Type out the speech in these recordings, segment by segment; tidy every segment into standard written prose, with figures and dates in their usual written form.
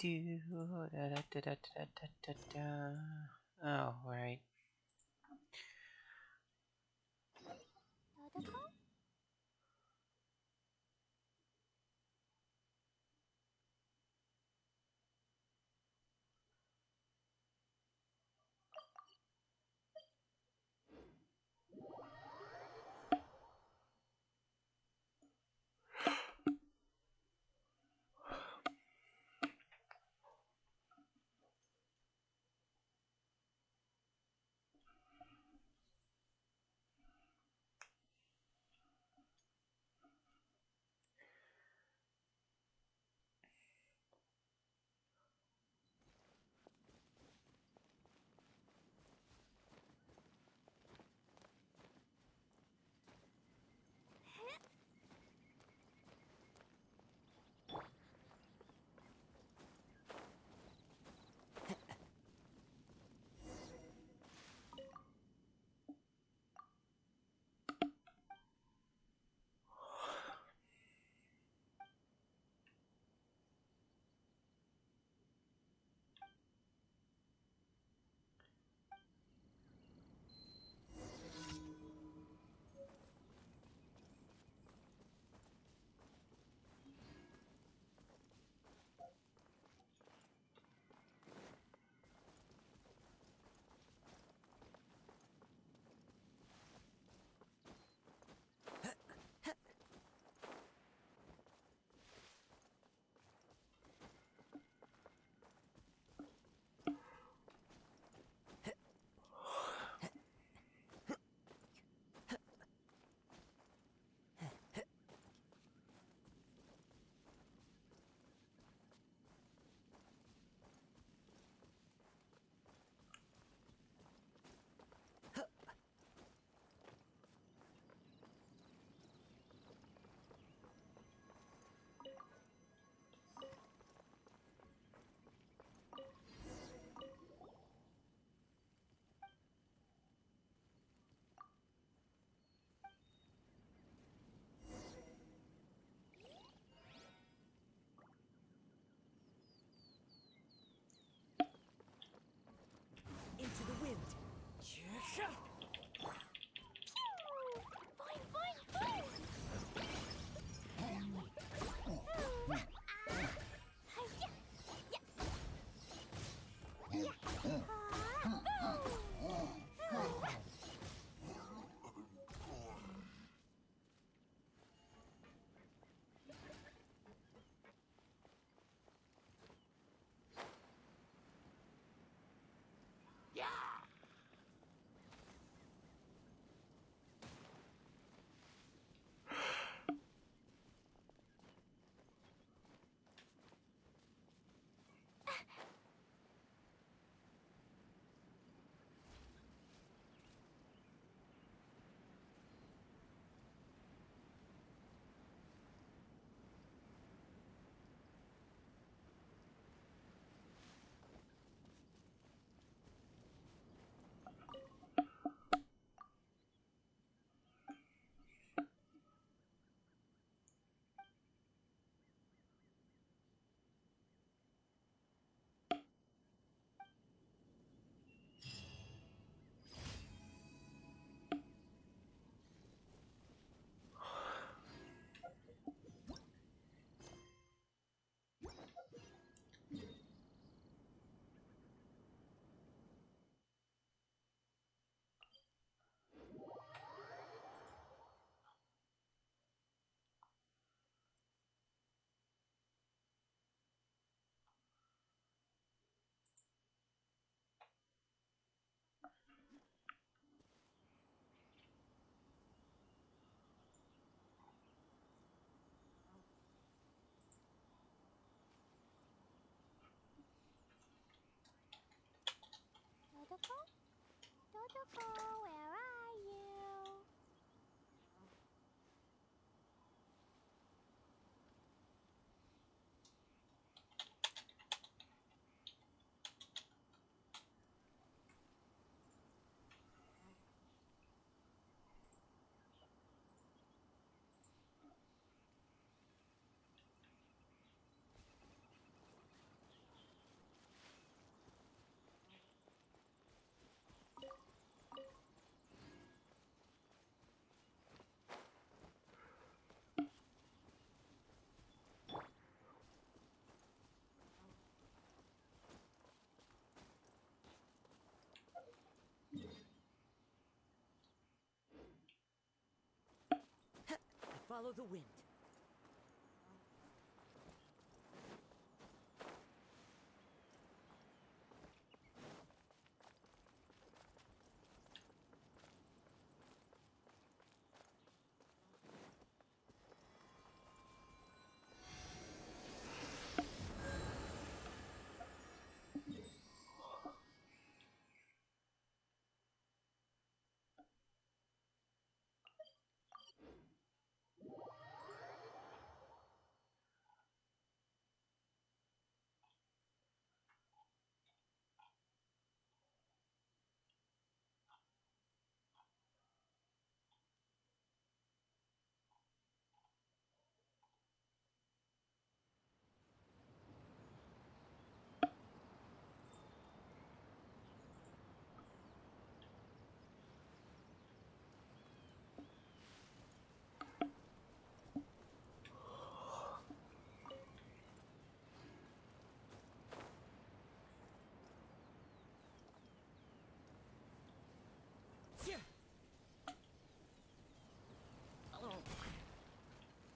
Da, da, da, da, da, da, da, da. Oh, right. Into the wind. Dodoko, where are you? Follow the wind.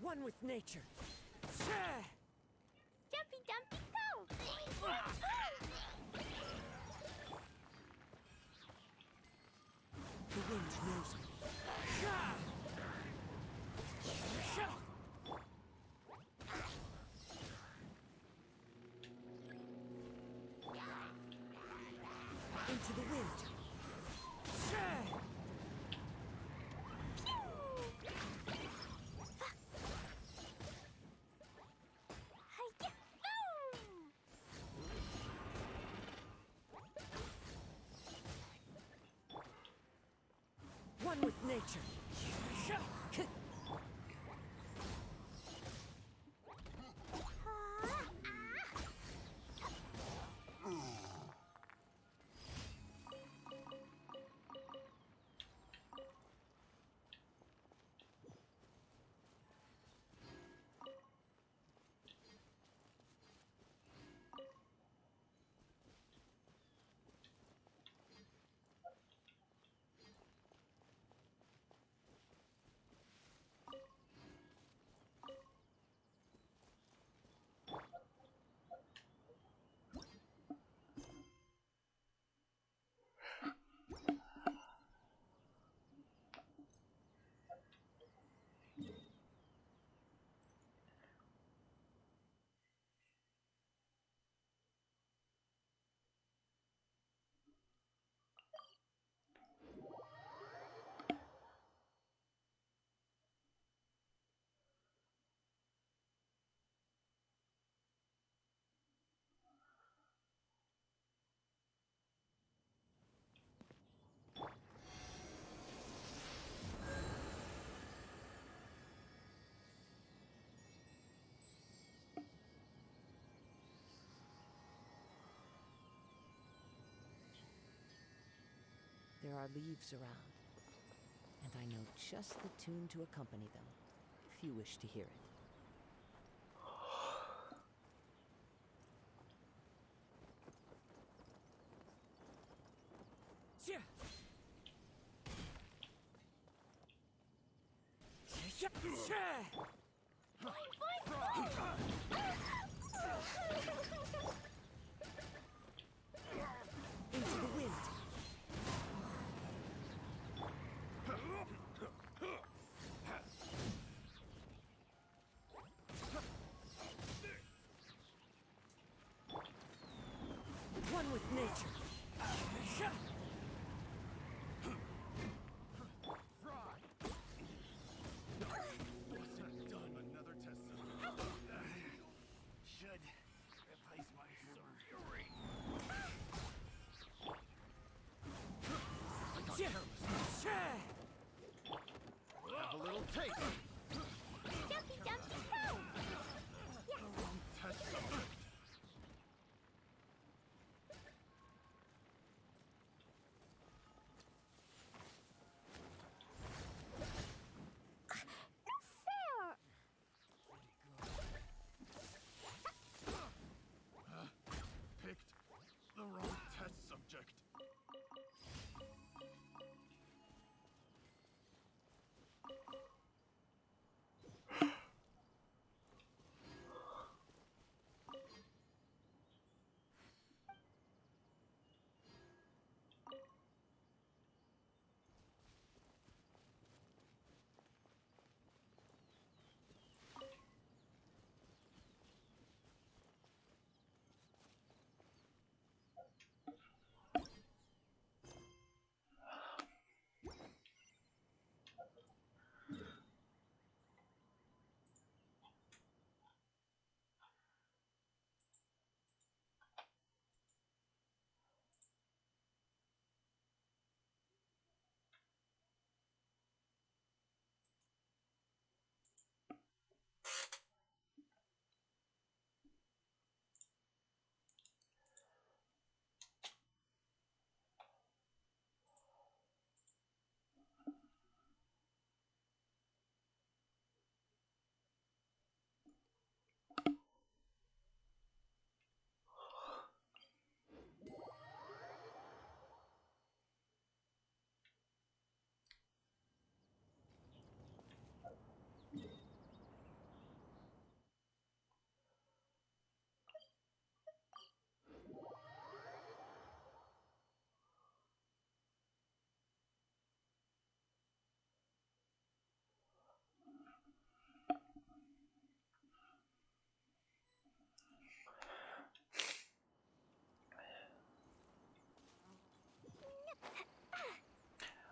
One with nature. Jumpy Dumpy Go! The wind knows me. Into the wind. Hi-ya! Boom! One with nature. There are leaves around, and I know just the tune to accompany them, if you wish to hear it. Into the wind. One with nature. Another test cell. Should replace my surgery. I got careless. Have a little taste. Jumpy Dumpy Go! Test subject.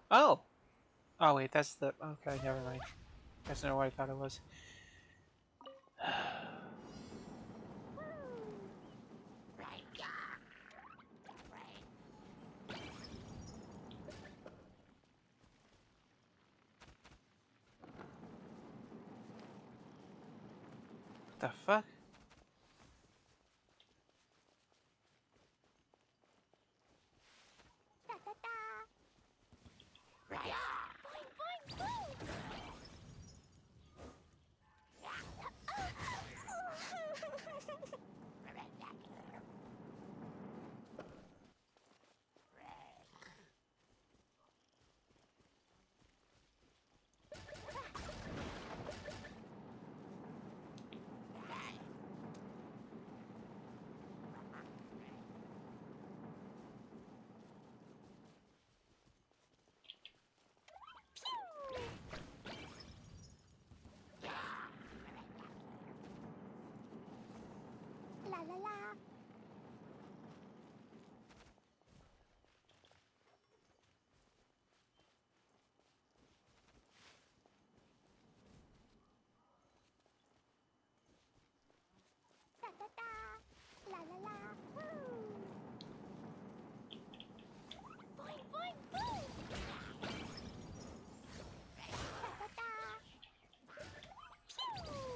Oh! Oh wait, that's the... Okay, never mind. That's not what I thought it was. What the fuck? Da da da. Boing boing boing. La la la. Da da da. La la la. Woo. Boing boing boing. Da da da. Pew.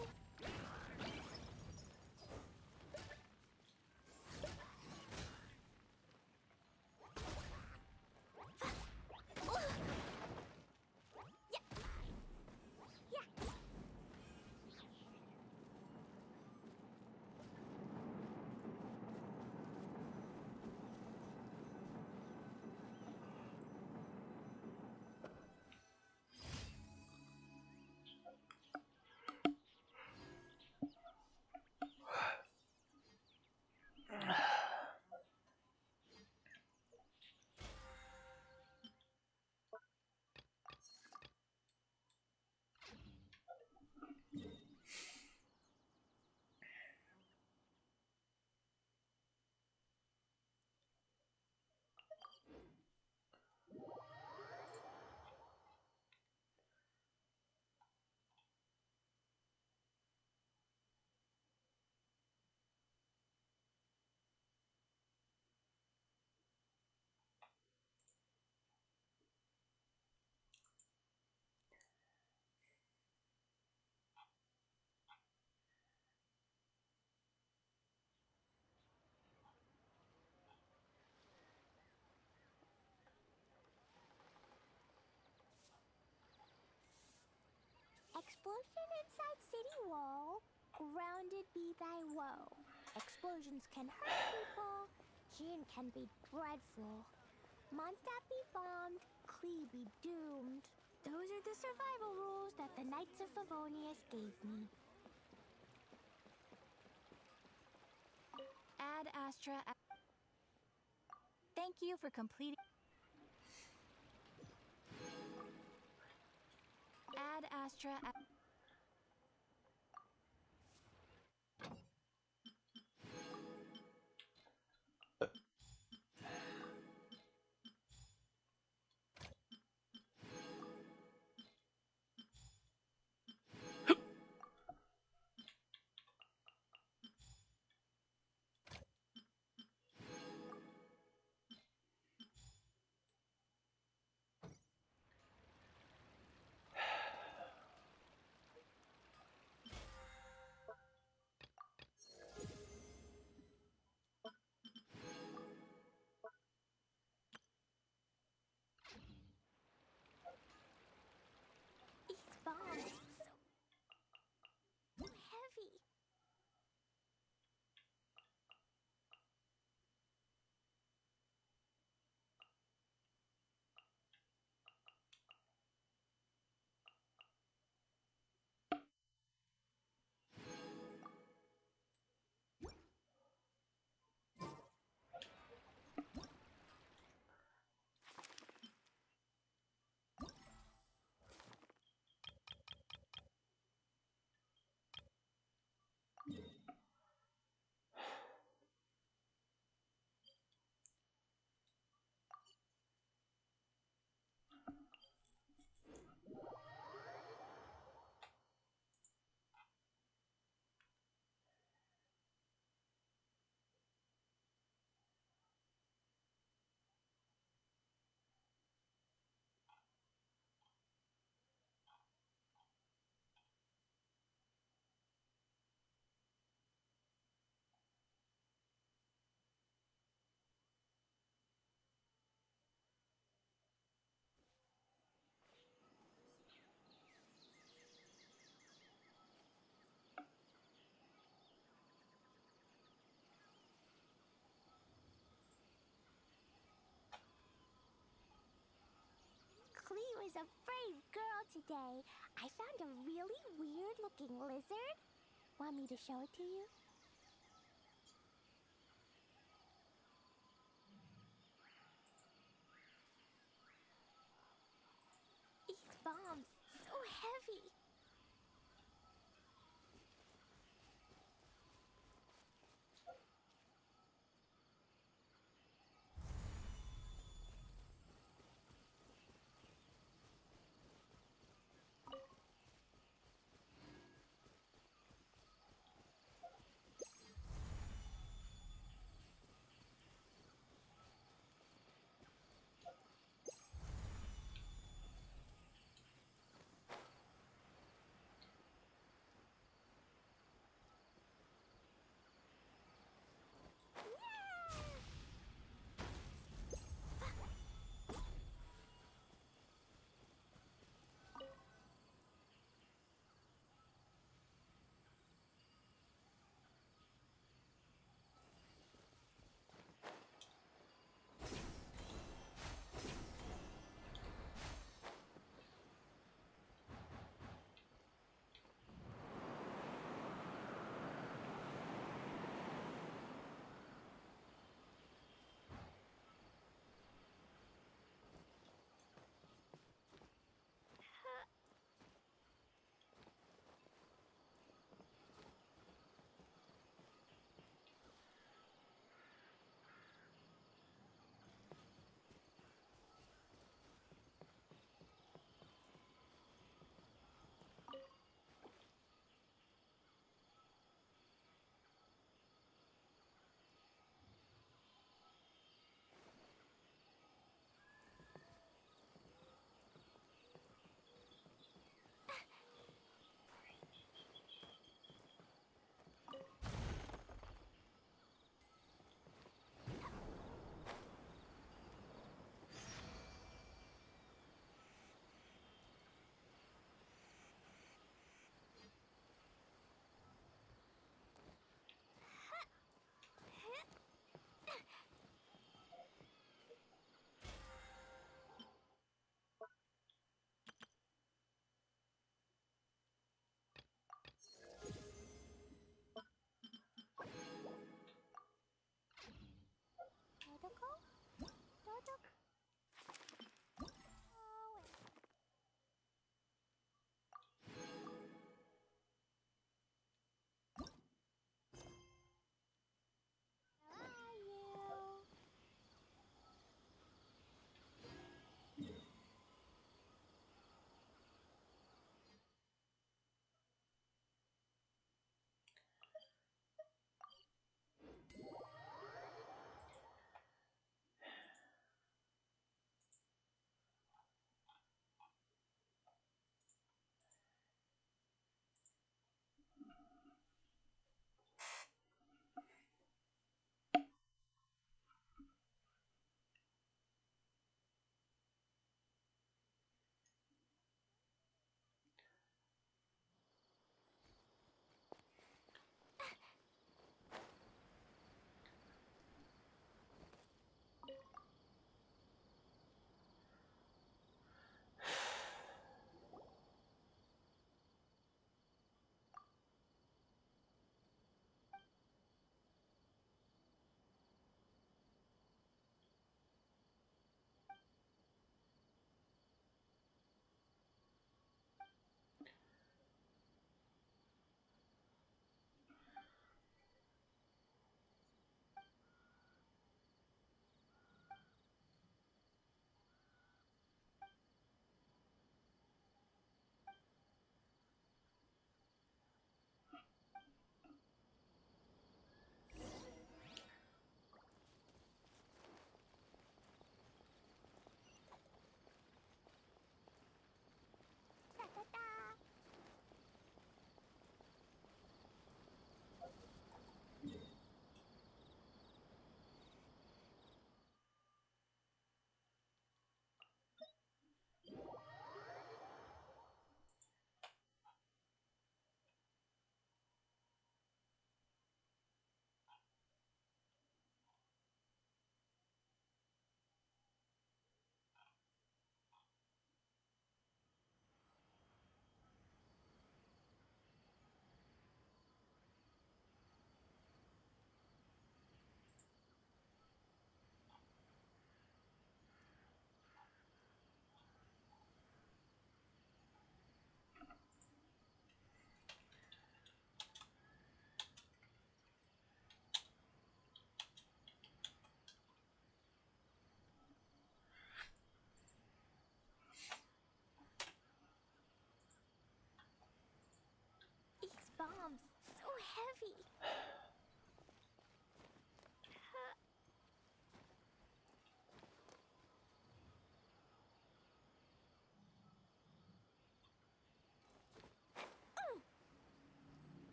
Explosion inside city wall. Grounded be thy woe. Explosions can hurt people. Gin can be dreadful. Mondstadt be bombed. Klee be doomed. Those are the survival rules that the Knights of Favonius gave me. Ad Astra. Thank you for completing. Ad Astra. was a brave girl today. I found a really weird-looking lizard. Want me to show it to you? These bombs, so heavy.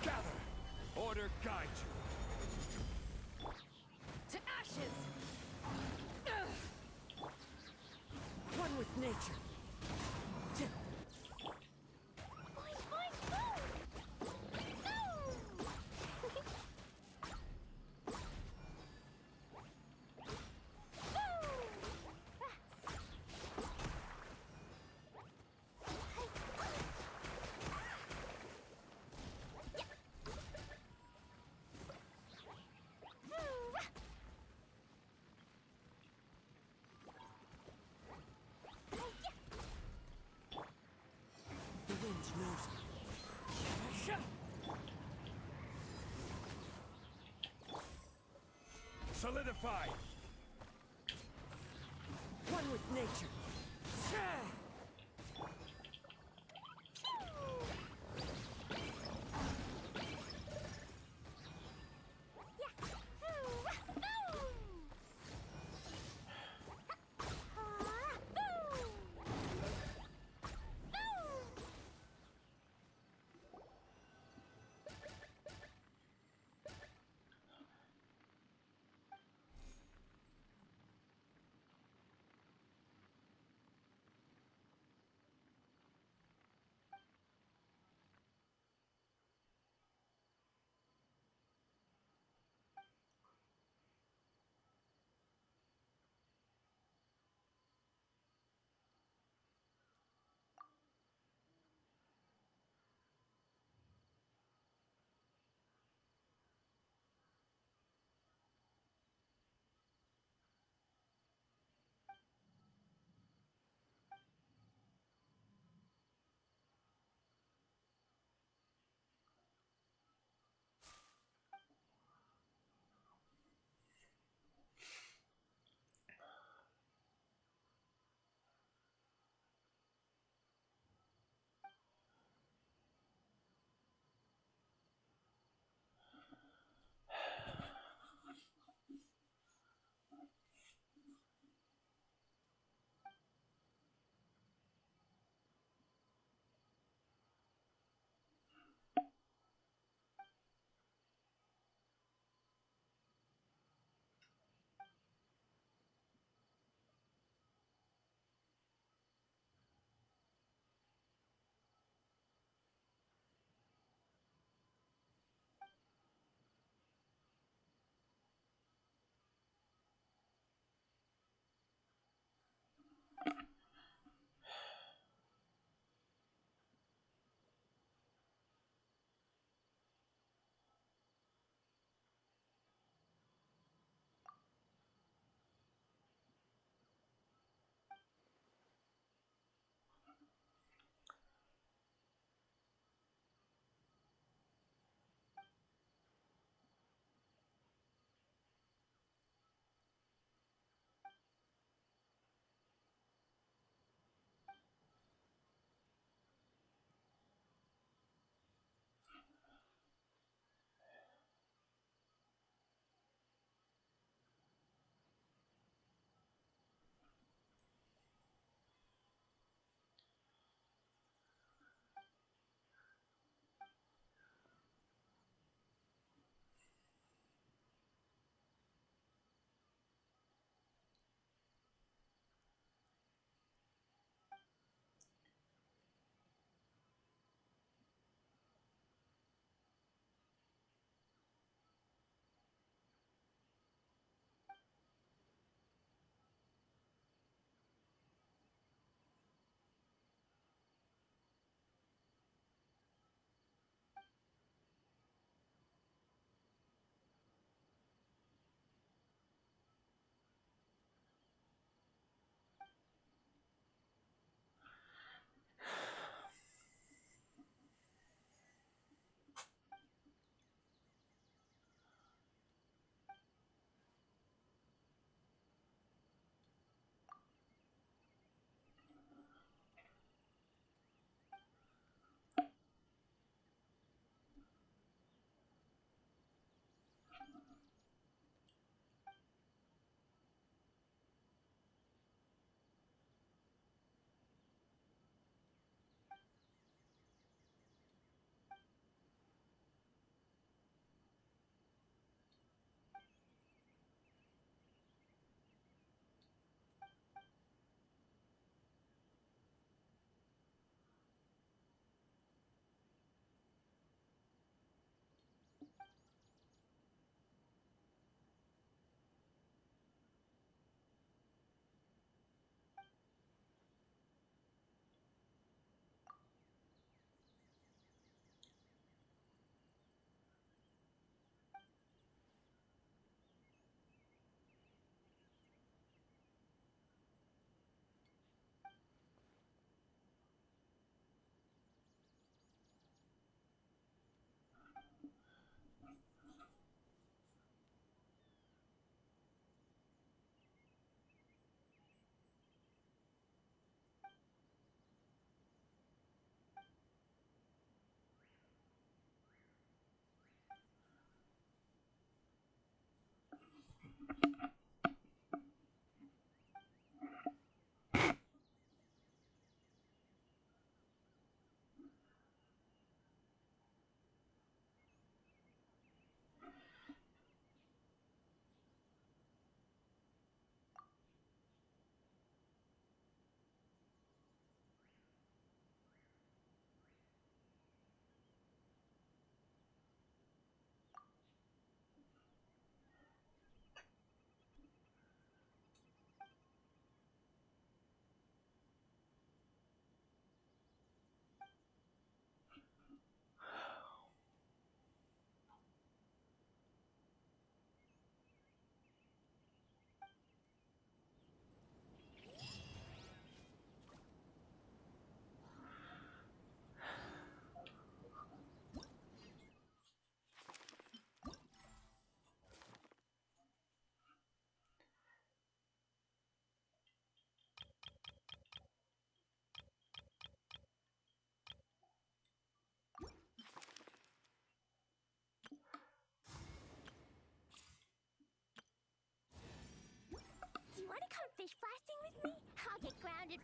Gather! Order guide you! To ashes! One with nature. Boing, boing, boom! Boom! The wind knows me. Solidify! One with nature.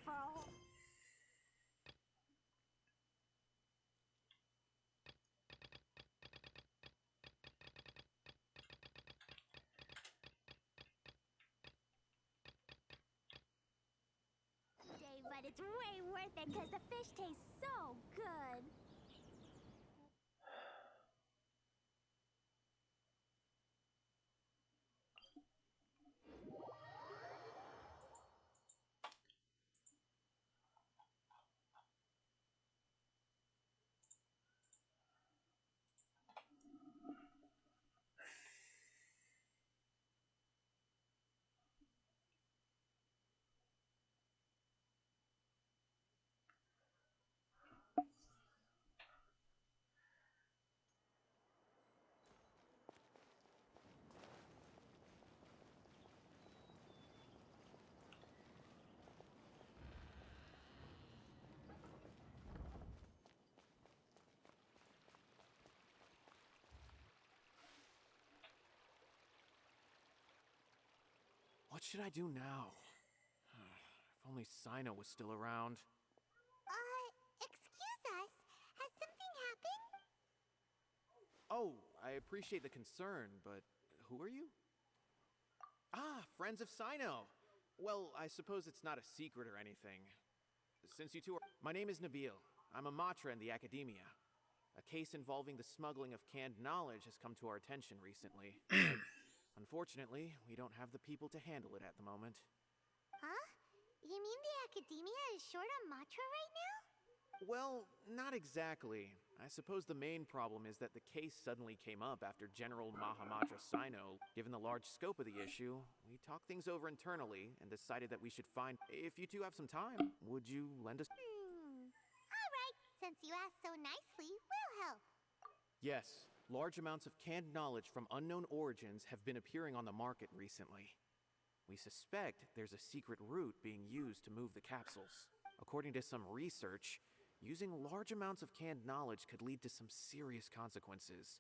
dreadful. But it's way worth it because the fish tastes so good. What should I do now? If only Sino was still around. Excuse us. Has something happened? Oh, I appreciate the concern, but who are you? Ah, friends of Sino. Well, I suppose it's not a secret or anything. Since you two are... My name is Nabil. I'm a Matra in the Academia. A case involving the smuggling of canned knowledge has come to our attention recently. But unfortunately, we don't have the people to handle it at the moment. Huh? You mean the Academia is short on Matra right now? Well, not exactly. I suppose the main problem is that the case suddenly came up after General Mahamatra Sino. Given the large scope of the issue, we talked things over internally and decided that we should find... If you two have some time, would you lend us... Alright, since you asked so nicely, we'll help. Yes, large amounts of canned knowledge from unknown origins have been appearing on the market recently. We suspect there's a secret route being used to move the capsules. According to some research, using large amounts of canned knowledge could lead to some serious consequences.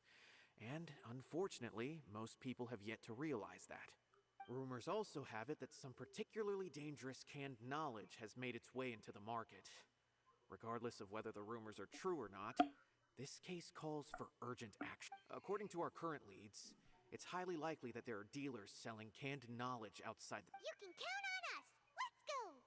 And, unfortunately, most people have yet to realize that. Rumors also have it that some particularly dangerous canned knowledge has made its way into the market. Regardless of whether the rumors are true or not, this case calls for urgent action. According to our current leads, it's highly likely that there are dealers selling canned knowledge outside the... You can count on us! Let's go!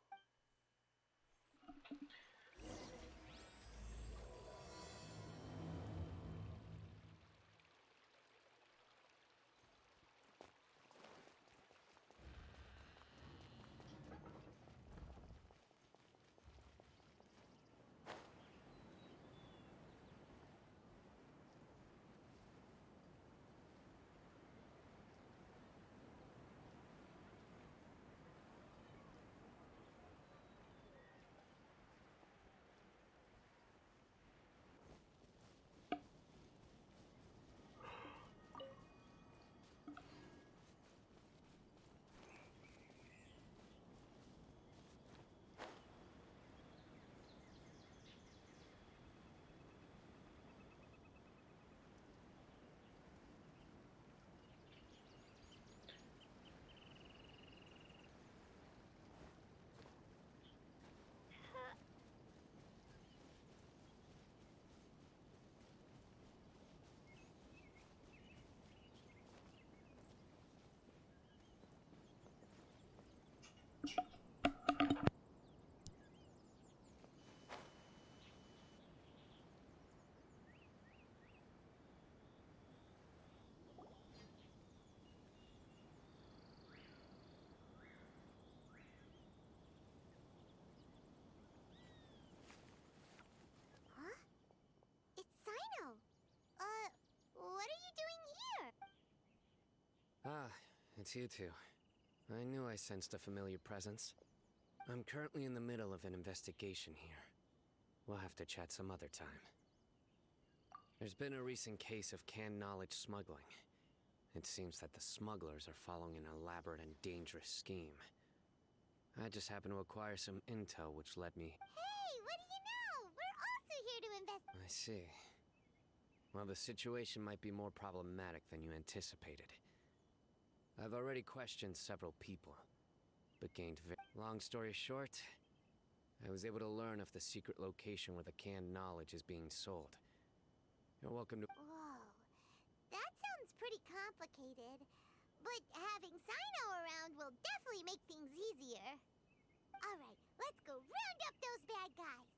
Huh? It's Sino! What are you doing here? Ah, it's you two. I knew I sensed a familiar presence. I'm currently in the middle of an investigation here. We'll have to chat some other time. There's been a recent case of canned knowledge smuggling. It seems that the smugglers are following an elaborate and dangerous scheme. I just happened to acquire some intel which led me... Hey, what do you know? We're also here to investigate. I see. Well, the situation might be more problematic than you anticipated. I've already questioned several people, but gained Long story short, I was able to learn of the secret location where the canned knowledge is being sold. You're welcome to... Whoa, that sounds pretty complicated. But having Sino around will definitely make things easier. Alright, let's go round up those bad guys.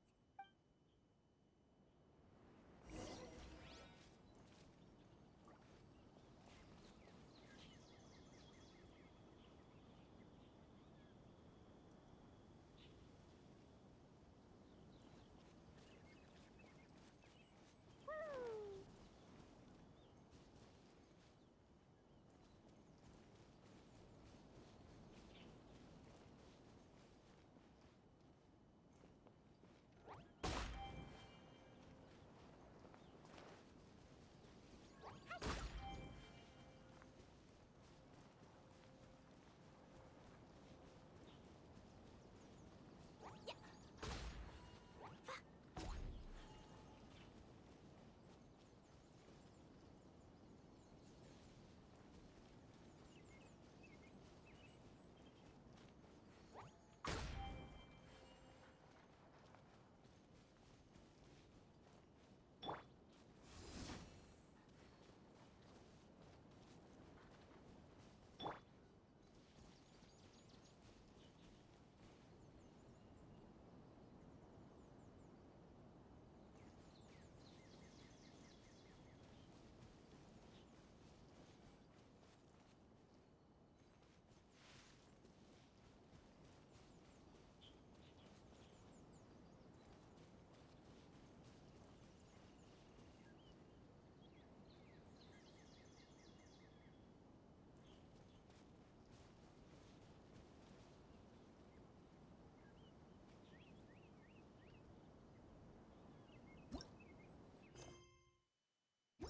Woo!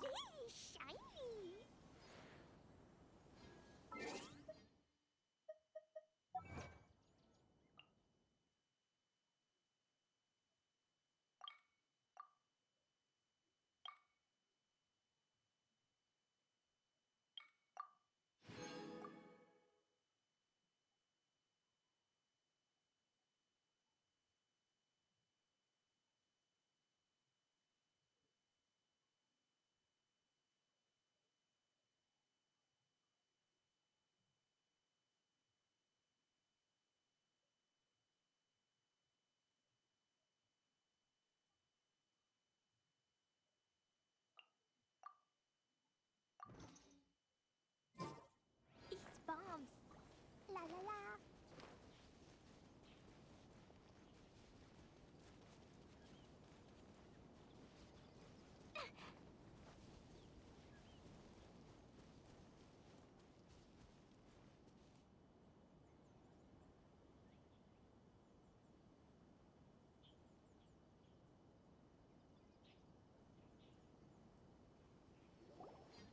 Yay, shiny! It's bombs. La la la.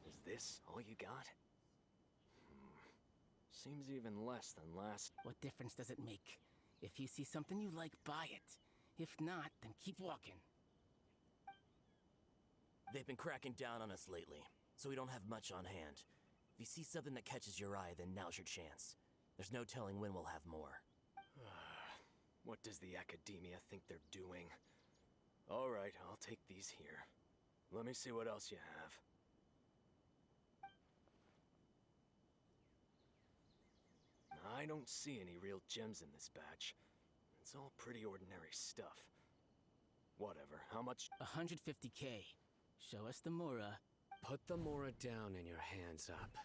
Is this all you got? Seems even less than last... What difference does it make? If you see something you like, buy it. If not, then keep walking. They've been cracking down on us lately, so we don't have much on hand. If you see something that catches your eye, then now's your chance. There's no telling when we'll have more. What does the Academia think they're doing? Alright, I'll take these here. Let me see what else you have. I don't see any real gems in this batch. It's all pretty ordinary stuff. Whatever, how much? 150K. Show us the Mora. Put the Mora down and your hands up.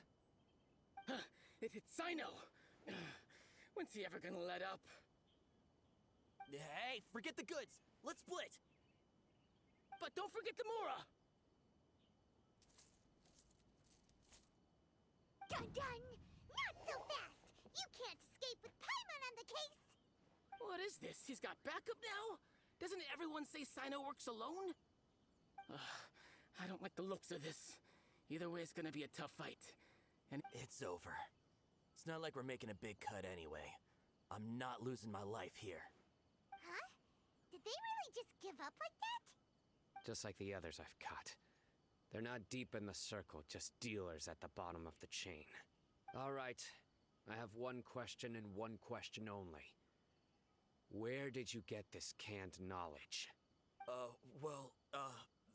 Huh, it's Sino! When's he ever gonna let up? Hey, forget the goods! Let's split! But don't forget the Mora! Dun dun! Not so fast! You can't escape with Paimon on the case! What is this? He's got backup now? Doesn't everyone say Sino works alone? I don't like the looks of this. Either way, it's gonna be a tough fight. And It's over. It's not like we're making a big cut anyway. I'm not losing my life here. Huh? Did they really just give up like that? Just like the others I've caught. They're not deep in the circle, just dealers at the bottom of the chain. All right, I have one question and one question only. Where did you get this canned knowledge?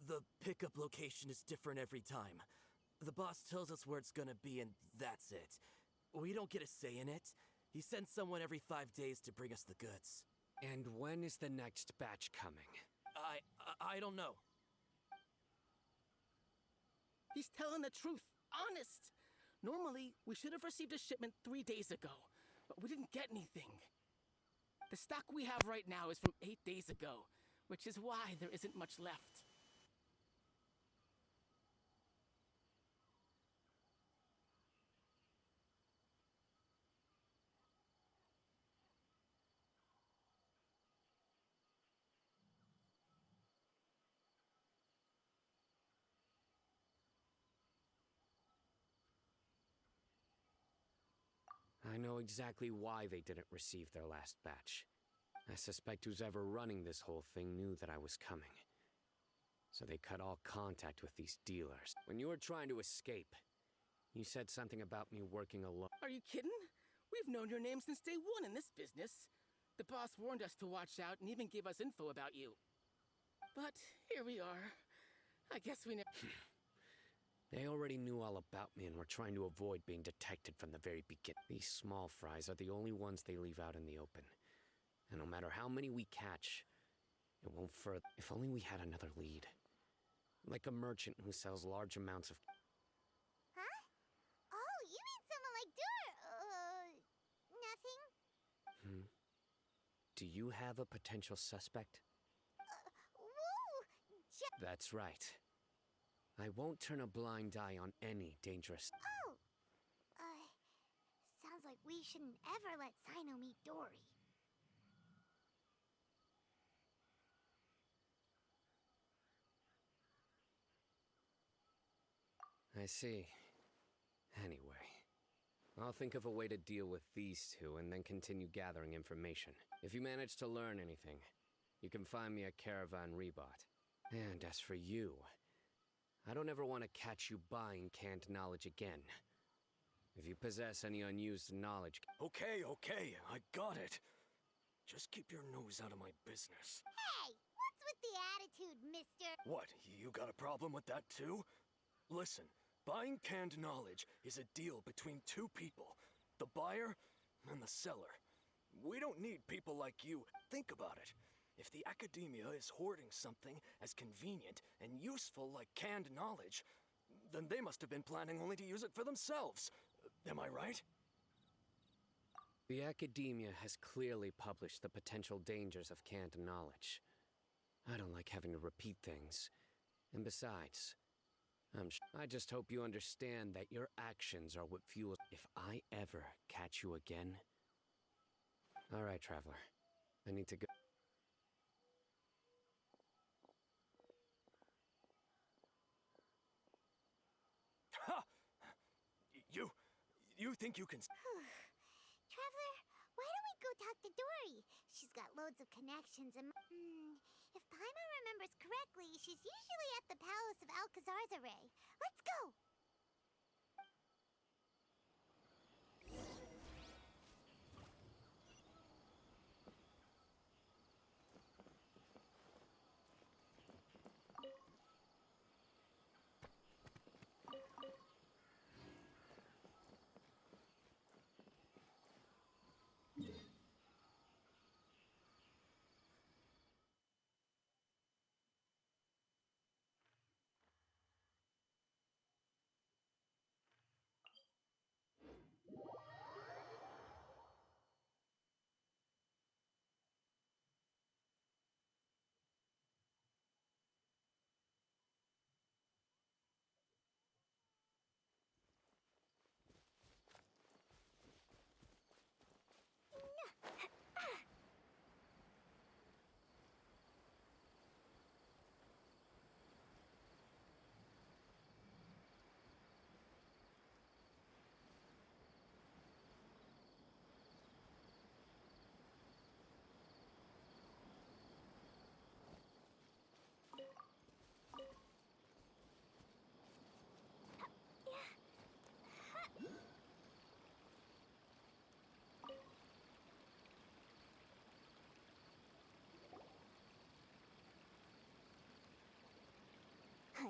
The pickup location is different every time. The boss tells us where it's gonna be and that's it. We don't get a say in it. He sends someone every 5 days to bring us the goods. And when is the next batch coming? I don't know. he's telling the truth. Honest. Normally, we should have received a shipment 3 days ago, but we didn't get anything. The stock we have right now is from 8 days ago, which is why there isn't much left. I know exactly why they didn't receive their last batch. I suspect who's ever running this whole thing knew that I was coming. So they cut all contact with these dealers. When you were trying to escape, you said something about me working alone. Are you kidding? We've known your name since day one in this business. The boss warned us to watch out and even gave us info about you. But here we are. I guess we never... They already knew all about me and were trying to avoid being detected from the very beginning. These small fries are the only ones they leave out in the open. And no matter how many we catch, it won't further. If only we had another lead. Like a merchant who sells large amounts of... Huh? Oh, you mean someone like nothing? Do you have a potential suspect? Whoa! That's right. I won't turn a blind eye on any dangerous... Oh! Sounds like we shouldn't ever let Sino meet Dory. I see. Anyway, I'll think of a way to deal with these two and then continue gathering information. If you manage to learn anything, you can find me at Caravan Rebot. And as for you, I don't ever want to catch you buying canned knowledge again. If you possess any unused knowledge... Okay, I got it. Just keep your nose out of my business. Hey! What's with the attitude, mister? What, you got a problem with that too? Listen, buying canned knowledge is a deal between two people, the buyer and the seller. We don't need people like you. Think about it. If the Academia is hoarding something as convenient and useful like canned knowledge, then they must have been planning only to use it for themselves. Am I right? The Academia has clearly published the potential dangers of canned knowledge. I don't like having to repeat things. And besides, I just hope you understand that your actions are what fuel... If I ever catch you again... All right, Traveler. I need to go... Ha! You think you can... Traveler, why don't we go talk to Dory? She's got loads of connections and... if Paimon remembers correctly, she's usually at the Palace of Alcazar's Array. Let's go!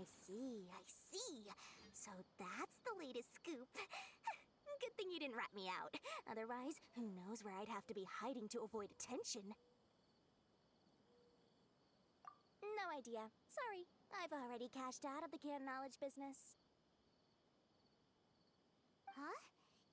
I see, I see. So that's the latest scoop. Good thing you didn't rat me out. Otherwise, who knows where I'd have to be hiding to avoid attention. No idea. Sorry. I've already cashed out of the canned knowledge business. Huh?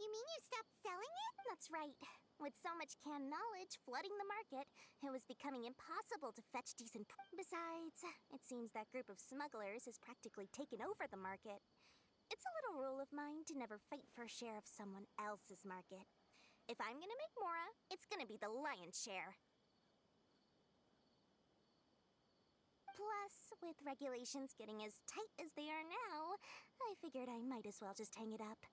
You mean you stopped selling it? That's right. With so much canned knowledge flooding the market, it was becoming impossible to fetch decent. Besides, it seems that group of smugglers has practically taken over the market. It's a little rule of mine to never fight for a share of someone else's market. If I'm gonna make Mora, it's gonna be the lion's share. Plus, with regulations getting as tight as they are now, I figured I might as well just hang it up.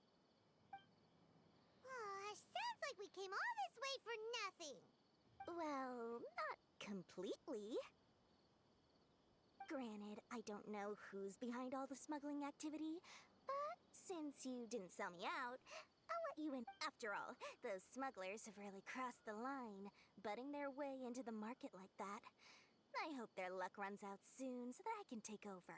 Sounds like we came all this way for nothing. Well, not completely. Granted, I don't know who's behind all the smuggling activity, but since you didn't sell me out, I'll let you in. After all, those smugglers have really crossed the line, butting their way into the market like that. I hope their luck runs out soon so that I can take over.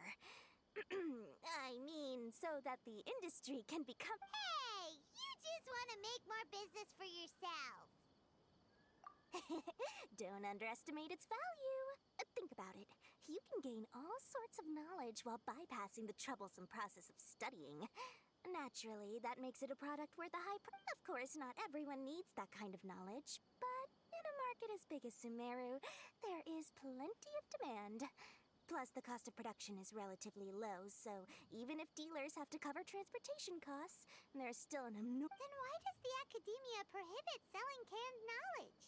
I mean, so that the industry can become. Hey! You just want to make more business for yourself. Don't underestimate its value. Think about it. You can gain all sorts of knowledge while bypassing the troublesome process of studying. Naturally, that makes it a product worth a high price. Of course, not everyone needs that kind of knowledge, but in a market as big as Sumeru, there is plenty of demand. Plus, the cost of production is relatively low, so even if dealers have to cover transportation costs, there's still an Then why does the academia prohibit selling canned knowledge?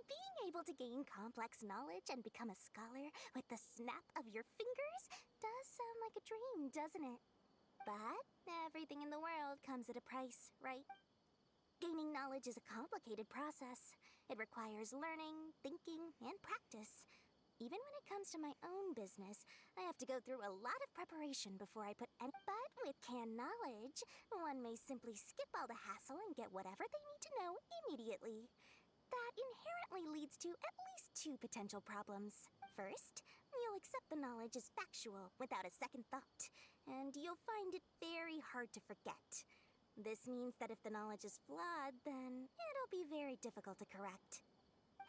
Being able to gain complex knowledge and become a scholar with the snap of your fingers does sound like a dream, doesn't it? But everything in the world comes at a price, right? Gaining knowledge is a complicated process. It requires learning, thinking, and practice. Even when it comes to my own business, I have to go through a lot of preparation before I put any. But with canned knowledge, one may simply skip all the hassle and get whatever they need to know immediately. That inherently leads to at least two potential problems. First, you'll accept the knowledge as factual without a second thought, and you'll find it very hard to forget. This means that if the knowledge is flawed, then it'll be very difficult to correct.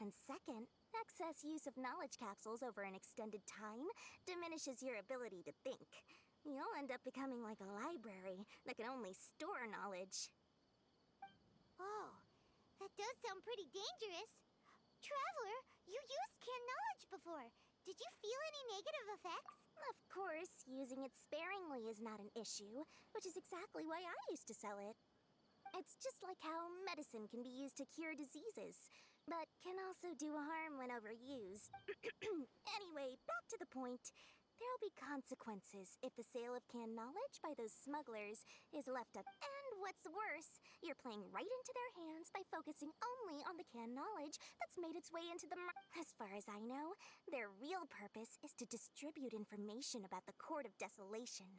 And second, excess use of knowledge capsules over an extended time diminishes your ability to think. You'll end up becoming like a library that can only store knowledge. Oh, that does sound pretty dangerous. Traveler, you used canned knowledge before. Did you feel any negative effects? Of course, using it sparingly is not an issue, which is exactly why I used to sell it. It's just like how medicine can be used to cure diseases, but can also do harm when overused. Anyway, back to the point. There'll be consequences if the sale of canned knowledge by those smugglers is left up. And what's worse, you're playing right into their hands by focusing only on the canned knowledge that's made its way into the As far as I know, their real purpose is to distribute information about the Court of Desolation.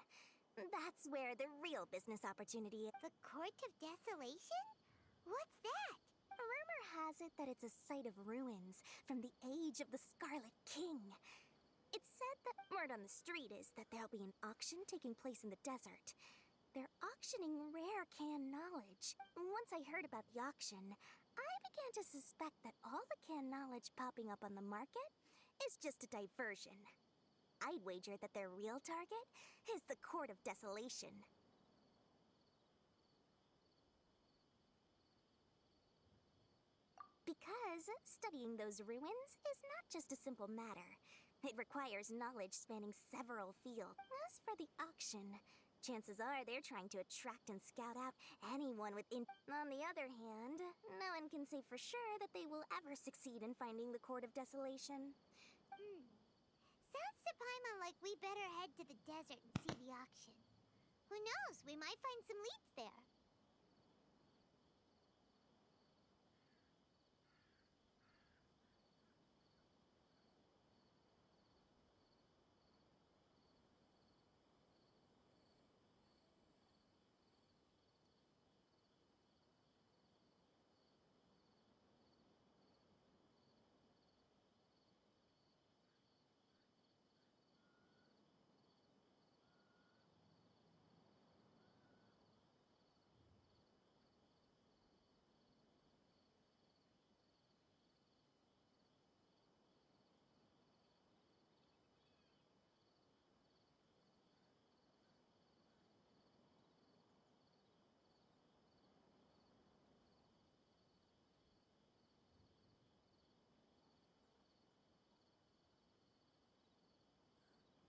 That's where the real business opportunity is. The Court of Desolation? What's that? Rumor has it that it's a site of ruins from the age of the Scarlet King. It's said that word on the street is that there'll be an auction taking place in the desert. They're auctioning rare canned knowledge. Once I heard about the auction, I began to suspect that all the canned knowledge popping up on the market is just a diversion. I'd wager that their real target is the Court of Desolation. Because studying those ruins is not just a simple matter. It requires knowledge spanning several fields. As for the auction, chances are they're trying to attract and scout out anyone with On the other hand, no one can say for sure that they will ever succeed in finding the Court of Desolation. Sounds to Paimon like we better head to the desert and see the auction. Who knows, we might find some leads there.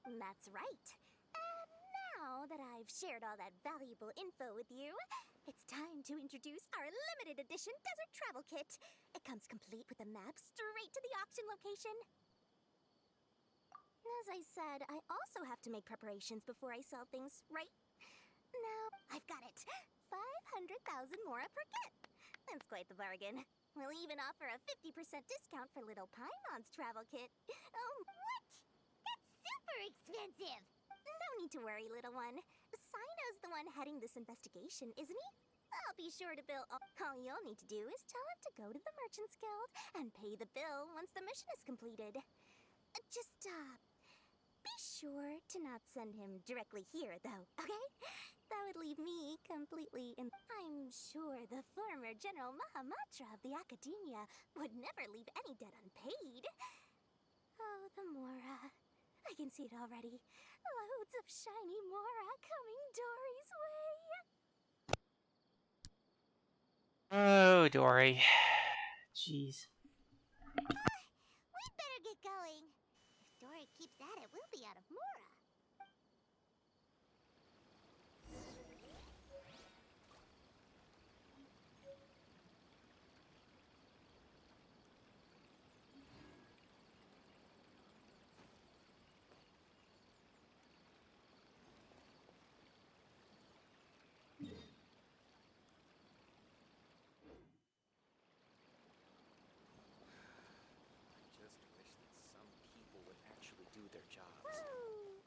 That's right. And now that I've shared all that valuable info with you, it's time to introduce our limited edition desert travel kit. It comes complete with a map straight to the auction location. As I said, I also have to make preparations before I sell things, right? Now, I've got it. 500,000 mora per kit. That's quite the bargain. We'll even offer a 50% discount for little Paimon's travel kit. Oh, what? That's super expensive! No need to worry, little one. Sino's the one heading this investigation, isn't he? I'll be sure to bill all you'll need to do is tell him to go to the Merchants Guild and pay the bill once the mission is completed. Just, be sure to not send him directly here, though, okay? That would leave me completely in... I'm sure the former General Mahamatra of the Academia would never leave any debt unpaid. Oh, the Mora. I can see it already. Loads of shiny Mora coming Dory's way. Oh, Dory. Jeez. We'd better get going. If Dory keeps at it, we'll be out of Mora. I just wish that some people would actually do their jobs. Woo!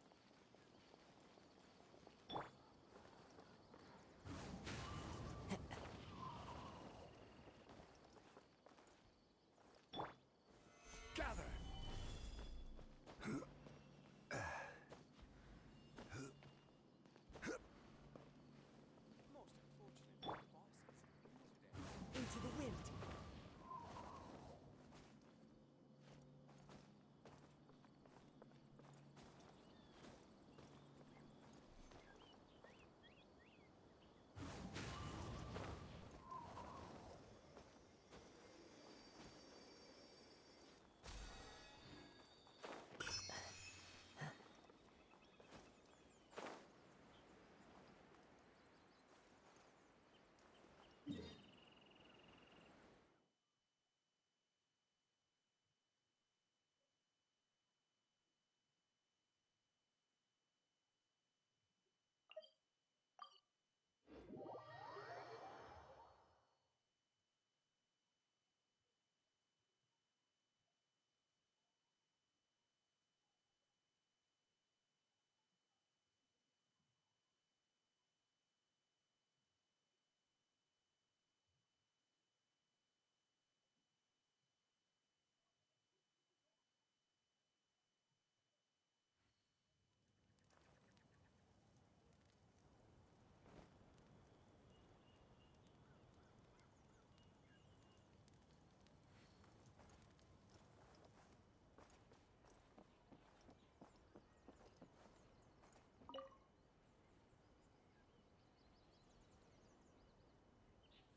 Gather! Into the wind.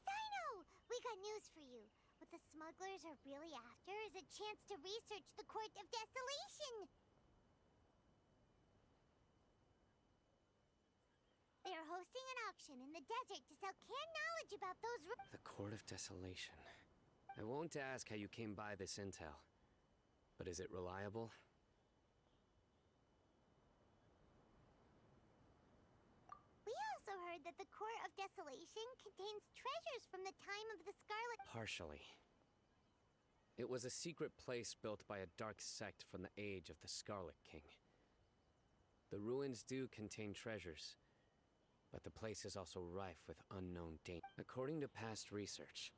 Sino! We got news for you. What the smugglers are really after is a chance to research the Court of Desolation. They are hosting an auction in the desert to sell canned knowledge about those... The Court of Desolation. I won't ask how you came by this intel, but is it reliable? We also heard that the Court of Desolation contains treasures from the time of the Scarlet... Partially. It was a secret place built by a dark sect from the age of the Scarlet King. The ruins do contain treasures, but the place is also rife with unknown danger. According to past research,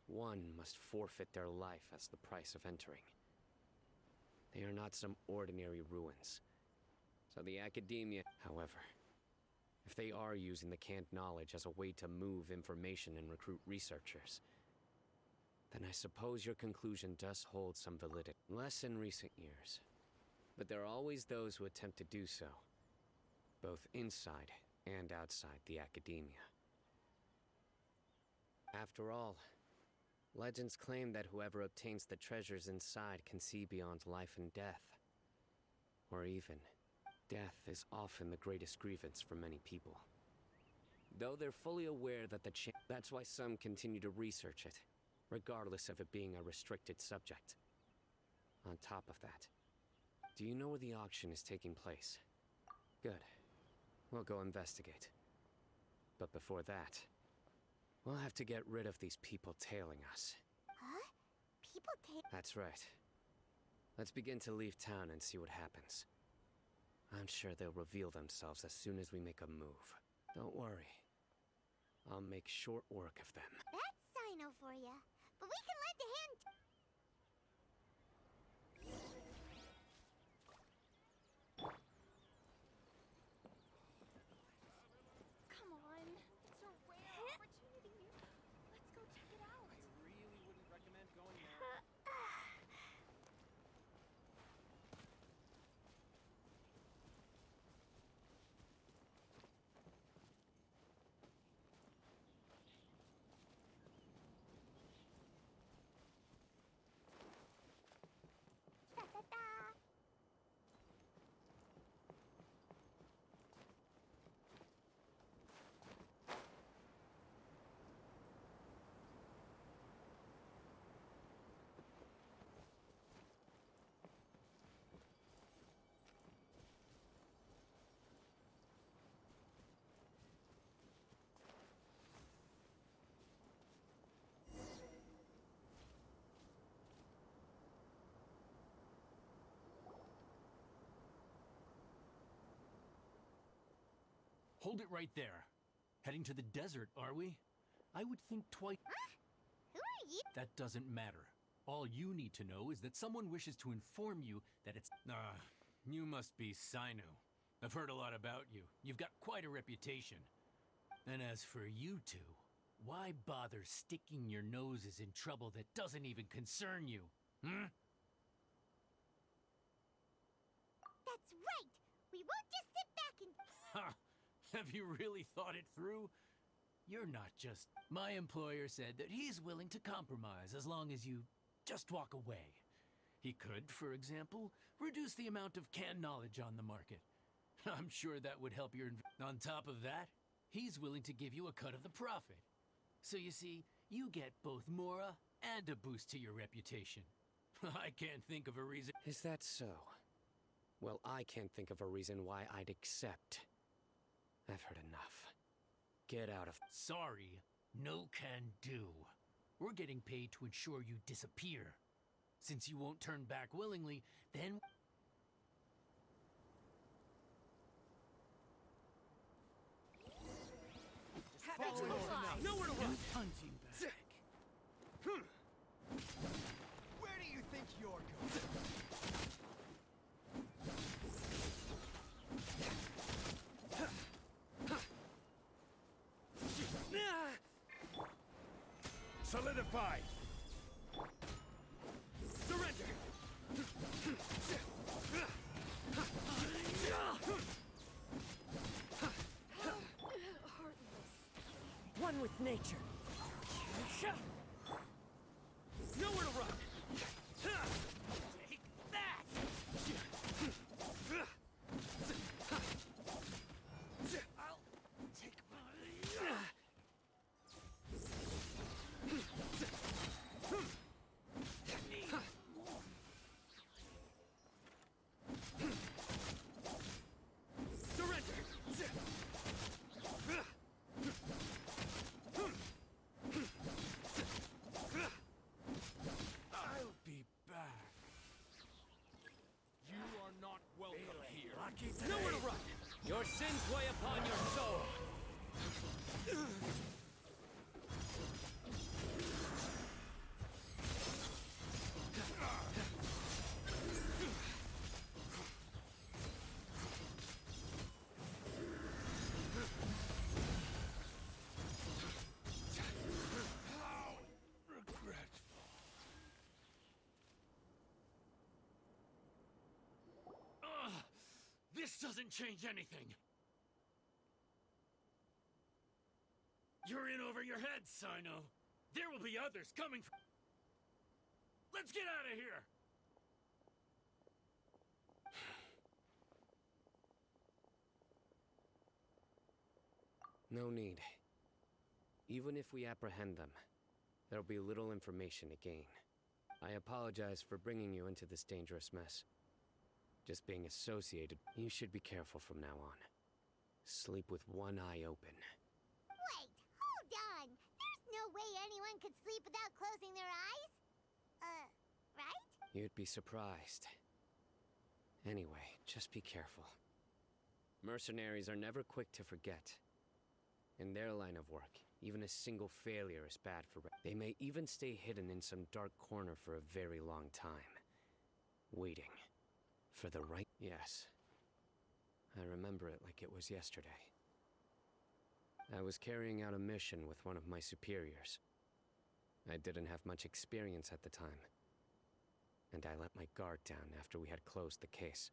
one must forfeit their life as the price of entering. They are not some ordinary ruins. So the Academia, however, if they are using the canned knowledge as a way to move information and recruit researchers, then I suppose your conclusion does hold some validity. Less in recent years, but there are always those who attempt to do so, both inside and outside the Academia. After all, legends claim that whoever obtains the treasures inside can see beyond life and death, or even death is often the greatest grievance for many people. Though they're fully aware that that's why some continue to research it, regardless of it being a restricted subject. On top of that, do you know where the auction is taking place? Good. We'll go investigate. But before that, we'll have to get rid of these people tailing us. Huh? People take. That's right. Let's begin to leave town and see what happens. I'm sure they'll reveal themselves as soon as we make a move. Don't worry. I'll make short work of them. That's Sino for ya. But we can lend a hand. Come on. It's a rare opportunity. Let's go check it out. I really wouldn't recommend going there. Ta-ta-ta. Hold it right there. Heading to the desert, are we? I would think twice. Who are you? That doesn't matter. All you need to know is that someone wishes to inform you that it's... you must be Sino. I've heard a lot about you. You've got quite a reputation. And as for you two, why bother sticking your noses in trouble that doesn't even concern you? Hmm? That's right. We won't just sit back and. Ha! Have you really thought it through? You're not just... My employer said that he's willing to compromise as long as you just walk away. He could, for example, reduce the amount of canned knowledge on the market. I'm sure that would help your... On top of that, he's willing to give you a cut of the profit. So you see, you get both Mora and a boost to your reputation. I can't think of a reason... Is that so? Well, I can't think of a reason why I'd accept. I've heard enough. Get out of... Sorry, no can do. We're getting paid to ensure you disappear. Since you won't turn back willingly, then... Nowhere to run! Punching bag. Where do you think you're going? Solidify! Surrender! One with nature. Nowhere to run! Take that! I'll take Surrender! I'll be back. You are not welcome here. Nowhere to run! Your sins weigh upon your soul! How regretful. This doesn't change anything. You're in over your head, Sino. There will be others coming. Let's get out of here. No need. Even if we apprehend them, there'll be little information to gain. I apologize for bringing you into this dangerous mess. Just being associated, you should be careful from now on. Sleep with one eye open. Wait, hold on. There's no way anyone could sleep without closing their eyes. Right? You'd be surprised. Anyway, just be careful. Mercenaries are never quick to forget. In their line of work, even a single failure is bad for... They may even stay hidden in some dark corner for a very long time. Waiting. For the right... Yes. I remember it like it was yesterday. I was carrying out a mission with one of my superiors. I didn't have much experience at the time. And I let my guard down after we had closed the case.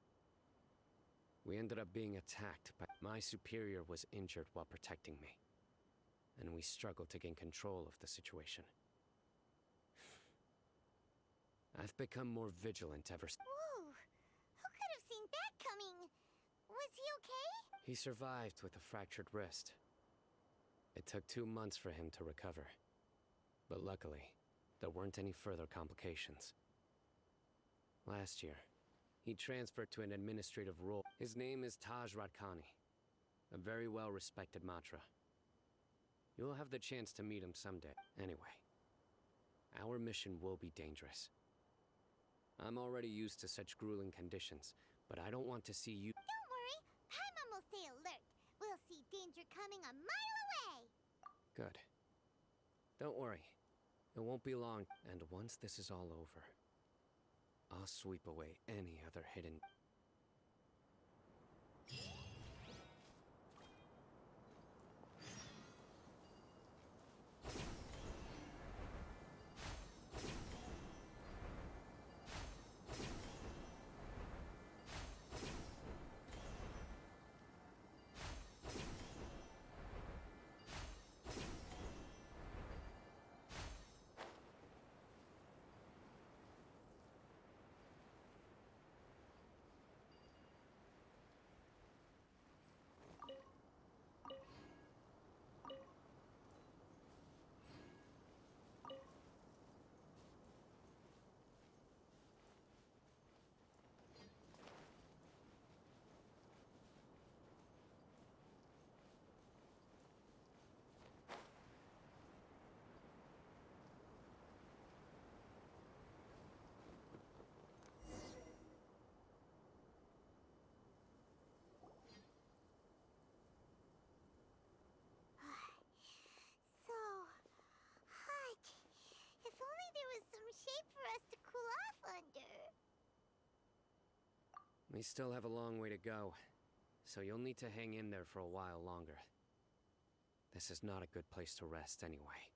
We ended up being attacked, but my superior was injured while protecting me. And we struggled to gain control of the situation. I've become more vigilant ever since. Whoa! Who could have seen that coming? Was he okay? He survived with a fractured wrist. It took 2 months for him to recover. But luckily, there weren't any further complications. Last year, he transferred to an administrative role. His name is Taj Radkani, a very well-respected Matra. You'll have the chance to meet him someday. Anyway, our mission will be dangerous. I'm already used to such grueling conditions, but I don't want to see you... Don't worry, Paimon will stay alert. We'll see danger coming a mile away. Good. Don't worry. It won't be long, and once this is all over, I'll sweep away any other hidden... So hot. If only there was some shade for us to cool off under. We still have a long way to go, so you'll need to hang in there for a while longer. This is not a good place to rest anyway.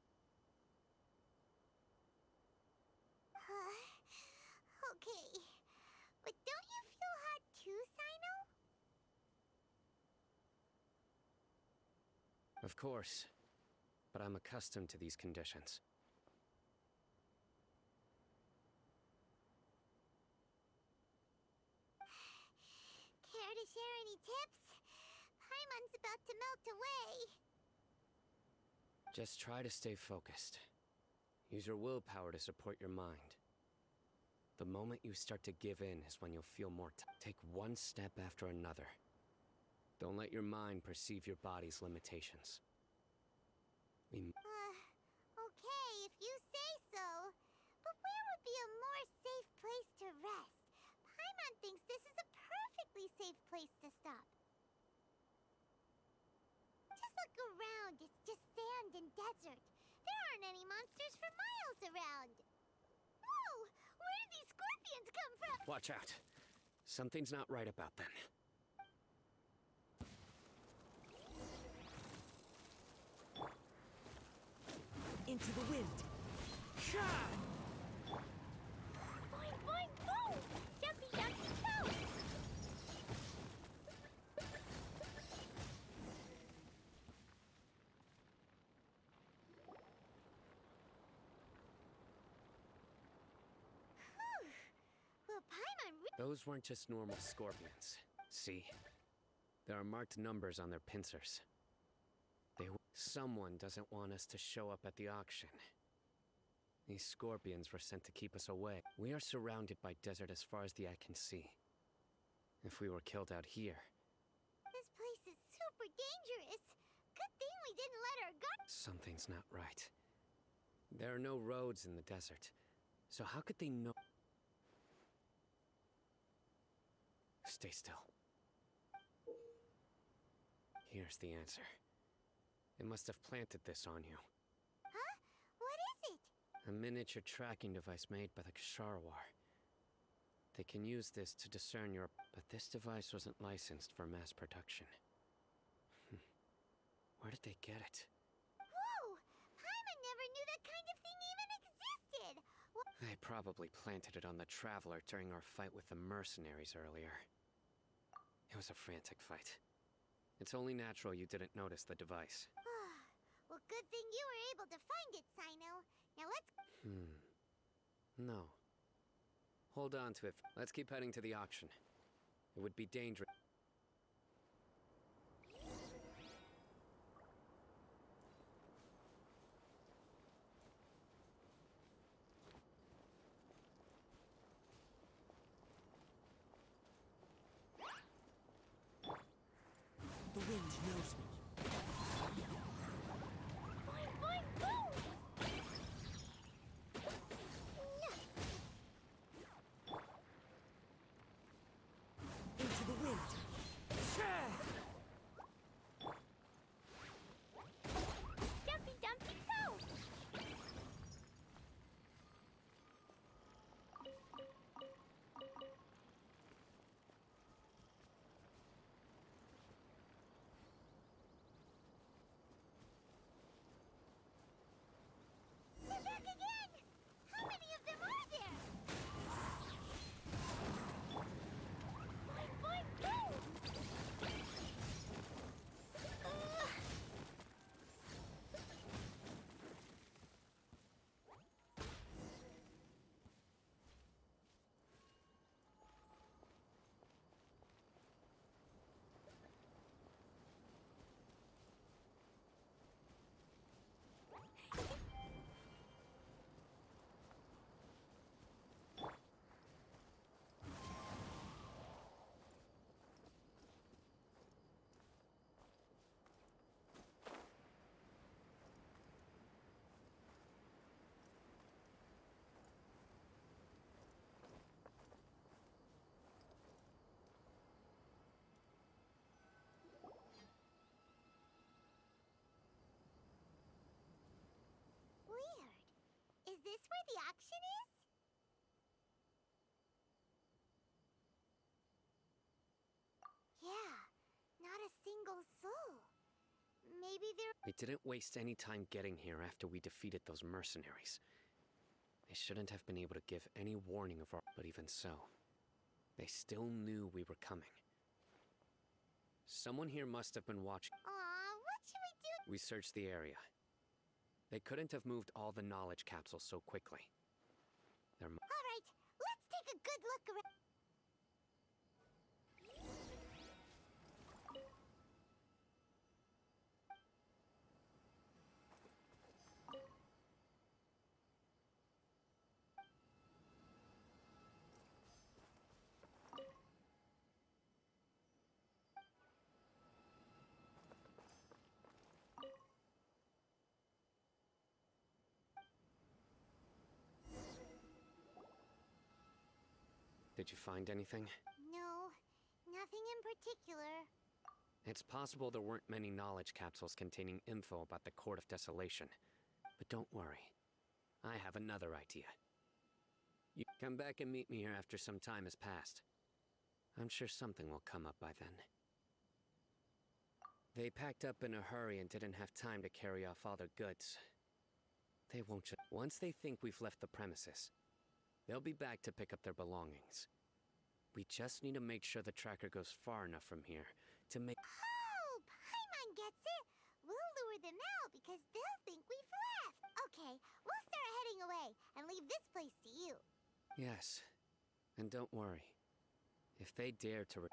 Okay. But don't you feel hot too, Sino? Of course, but I'm accustomed to these conditions. Care to share any tips? Paimon's about to melt away. Just try to stay focused. Use your willpower to support your mind. The moment you start to give in is when you'll feel more take one step after another. Don't let your mind perceive your body's limitations. Okay, if you say so. But where would be a more safe place to rest? Paimon thinks this is a perfectly safe place to stop. Just look around. It's just sand and desert. There aren't any monsters for miles around. Whoa! Where did these scorpions come from? Watch out. Something's not right about them. Into the wind. Boing, boing, boom! Jumpy, jumpy, go! Well, Paimon Those weren't just normal scorpions. See? There are marked numbers on their pincers. Someone doesn't want us to show up at the auction. These scorpions were sent to keep us away. We are surrounded by desert as far as the eye can see. If we were killed out here... This place is super dangerous. Good thing we didn't let her go. Something's not right. There are no roads in the desert. So how could they know... Stay still. Here's the answer. They must have planted this on you. Huh? What is it? A miniature tracking device made by the Ksharawar. They can use this to discern your... But this device wasn't licensed for mass production. Where did they get it? Whoa! Paimon never knew that kind of thing even existed! They probably planted it on the Traveler during our fight with the mercenaries earlier. It was a frantic fight. It's only natural you didn't notice the device. Well, good thing you were able to find it, Sino. Now let's... No. Hold on to it. Let's keep heading to the auction. It would be dangerous. The wind knows me. Boing, boing, boom! Into the wind. Dumpy, dumpy, go! They're back again! How many of them are there? Boing, boing, boom! Weird. Is this where the auction is? Yeah, not a single soul. Maybe they're... They didn't waste any time getting here after we defeated those mercenaries. They shouldn't have been able to give any warning of our... But even so, they still knew we were coming. Someone here must have been watching. Aw, what should we do? We searched the area. They couldn't have moved all the knowledge capsules so quickly. There mu- All right, let's take a good look around. Did you find anything? No, nothing in particular. It's possible there weren't many knowledge capsules containing info about the Court of Desolation. But don't worry. I have another idea. You come back and meet me here after some time has passed. I'm sure something will come up by then. They packed up in a hurry and didn't have time to carry off all their goods. They won't once they think we've left the premises, they'll be back to pick up their belongings. We just need to make sure the tracker goes far enough from here to make... Oh, Paimon gets it. We'll lure them out because they'll think we've left. Okay, we'll start heading away and leave this place to you. Yes. And don't worry. If they dare to...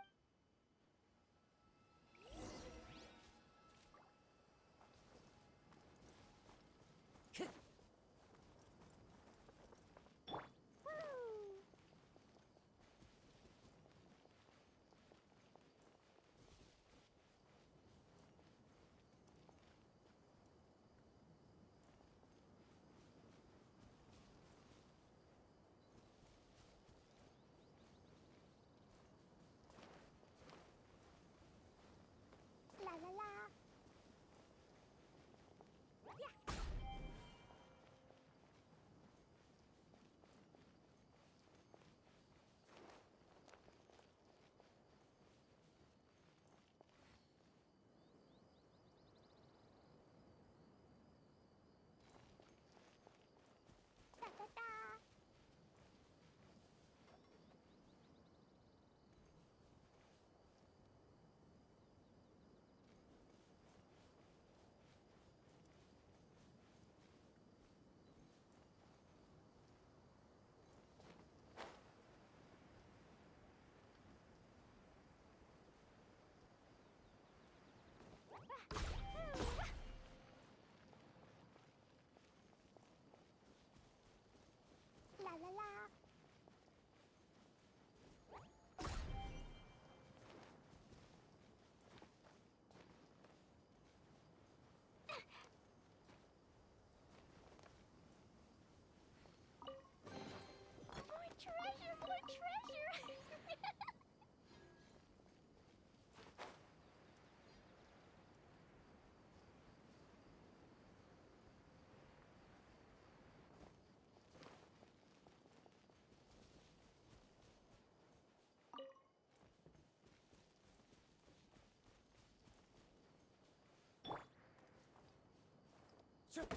One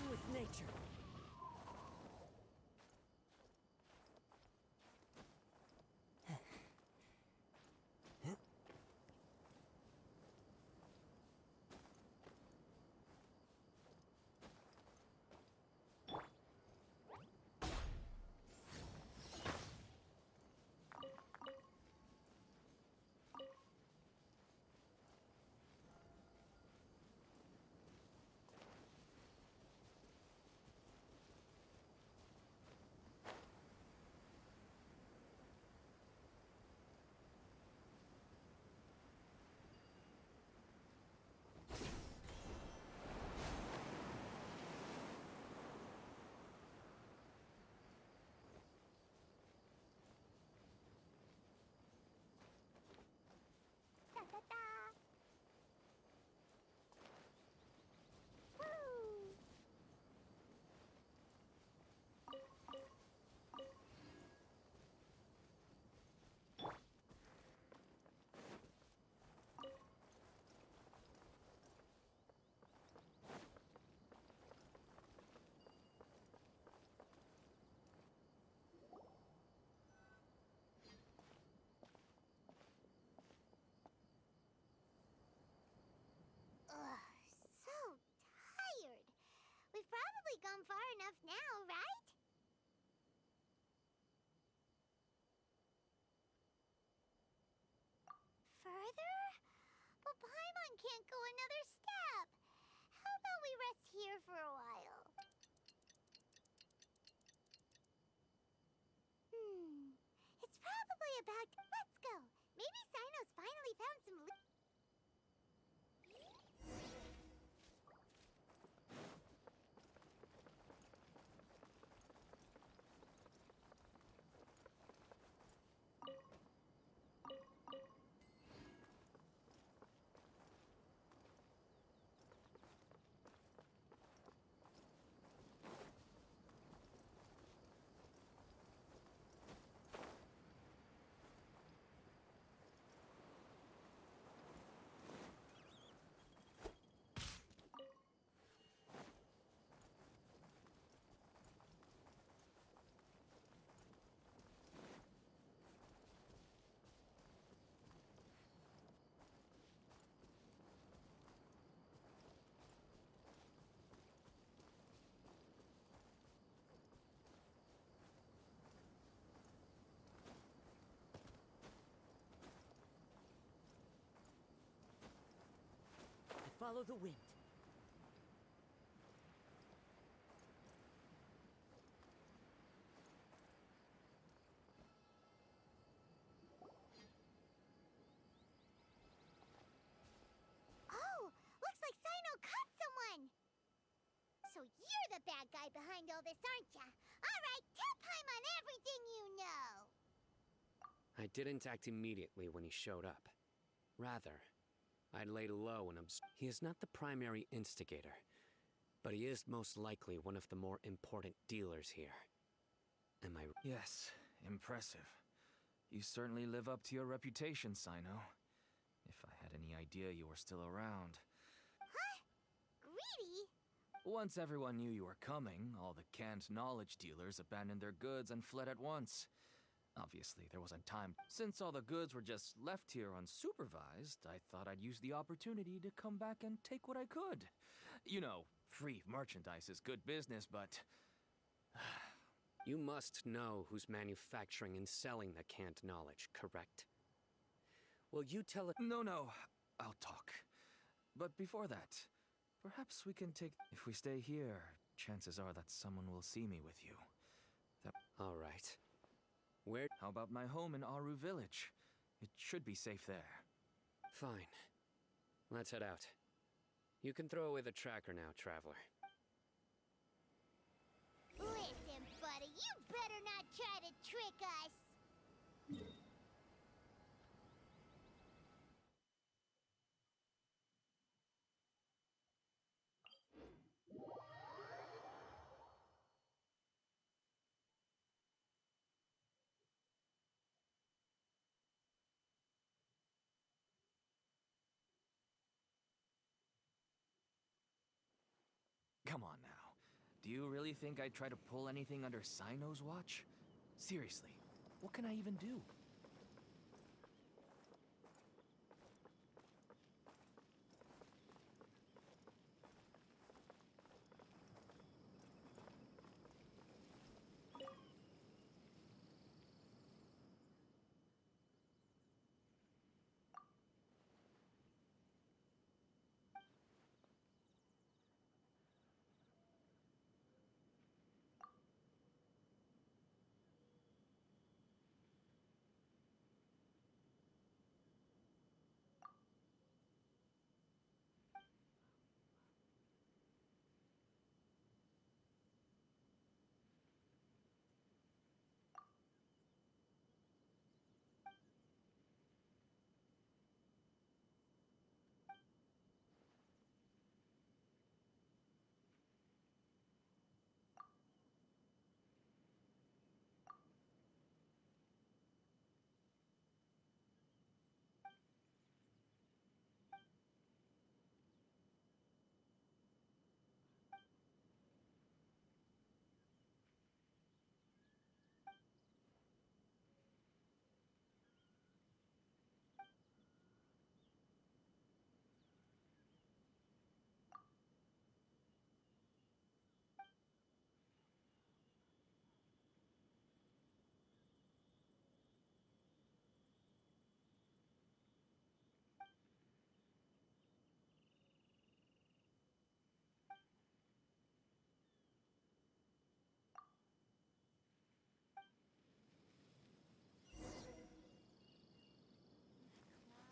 with nature. Da da da. Woo. Ugh, so tired. We've probably gone far enough now, right? Further? But Paimon can't go another step. How about we rest here for a while? It's probably about... Let's go. Maybe Sino's finally found some... Follow the wind. Oh, looks like Sino caught someone! So you're the bad guy behind all this, aren't ya? Alright, tell Paimon everything you know! I didn't act immediately when he showed up. Rather, I laid low and He is not the primary instigator, but he is most likely one of the more important dealers here. Am I... Yes, impressive. You certainly live up to your reputation, Sino. If I had any idea you were still around. Huh? Greedy? Once everyone knew you were coming, all the canned knowledge dealers abandoned their goods and fled at once. Obviously, there wasn't time. Since all the goods were just left here unsupervised, I thought I'd use the opportunity to come back and take what I could. You know, free merchandise is good business, but... You must know who's manufacturing and selling the canned knowledge, correct? Will you tell it? No, I'll talk. But before that, perhaps we can take... If we stay here, chances are that someone will see me with you. All right. Where? How about my home in Aru Village? It should be safe there. Fine. Let's head out. You can throw away the tracker now, traveler. Listen, buddy, you better not try to trick us! Come on now. Do you really think I'd try to pull anything under Sino's watch? Seriously, what can I even do?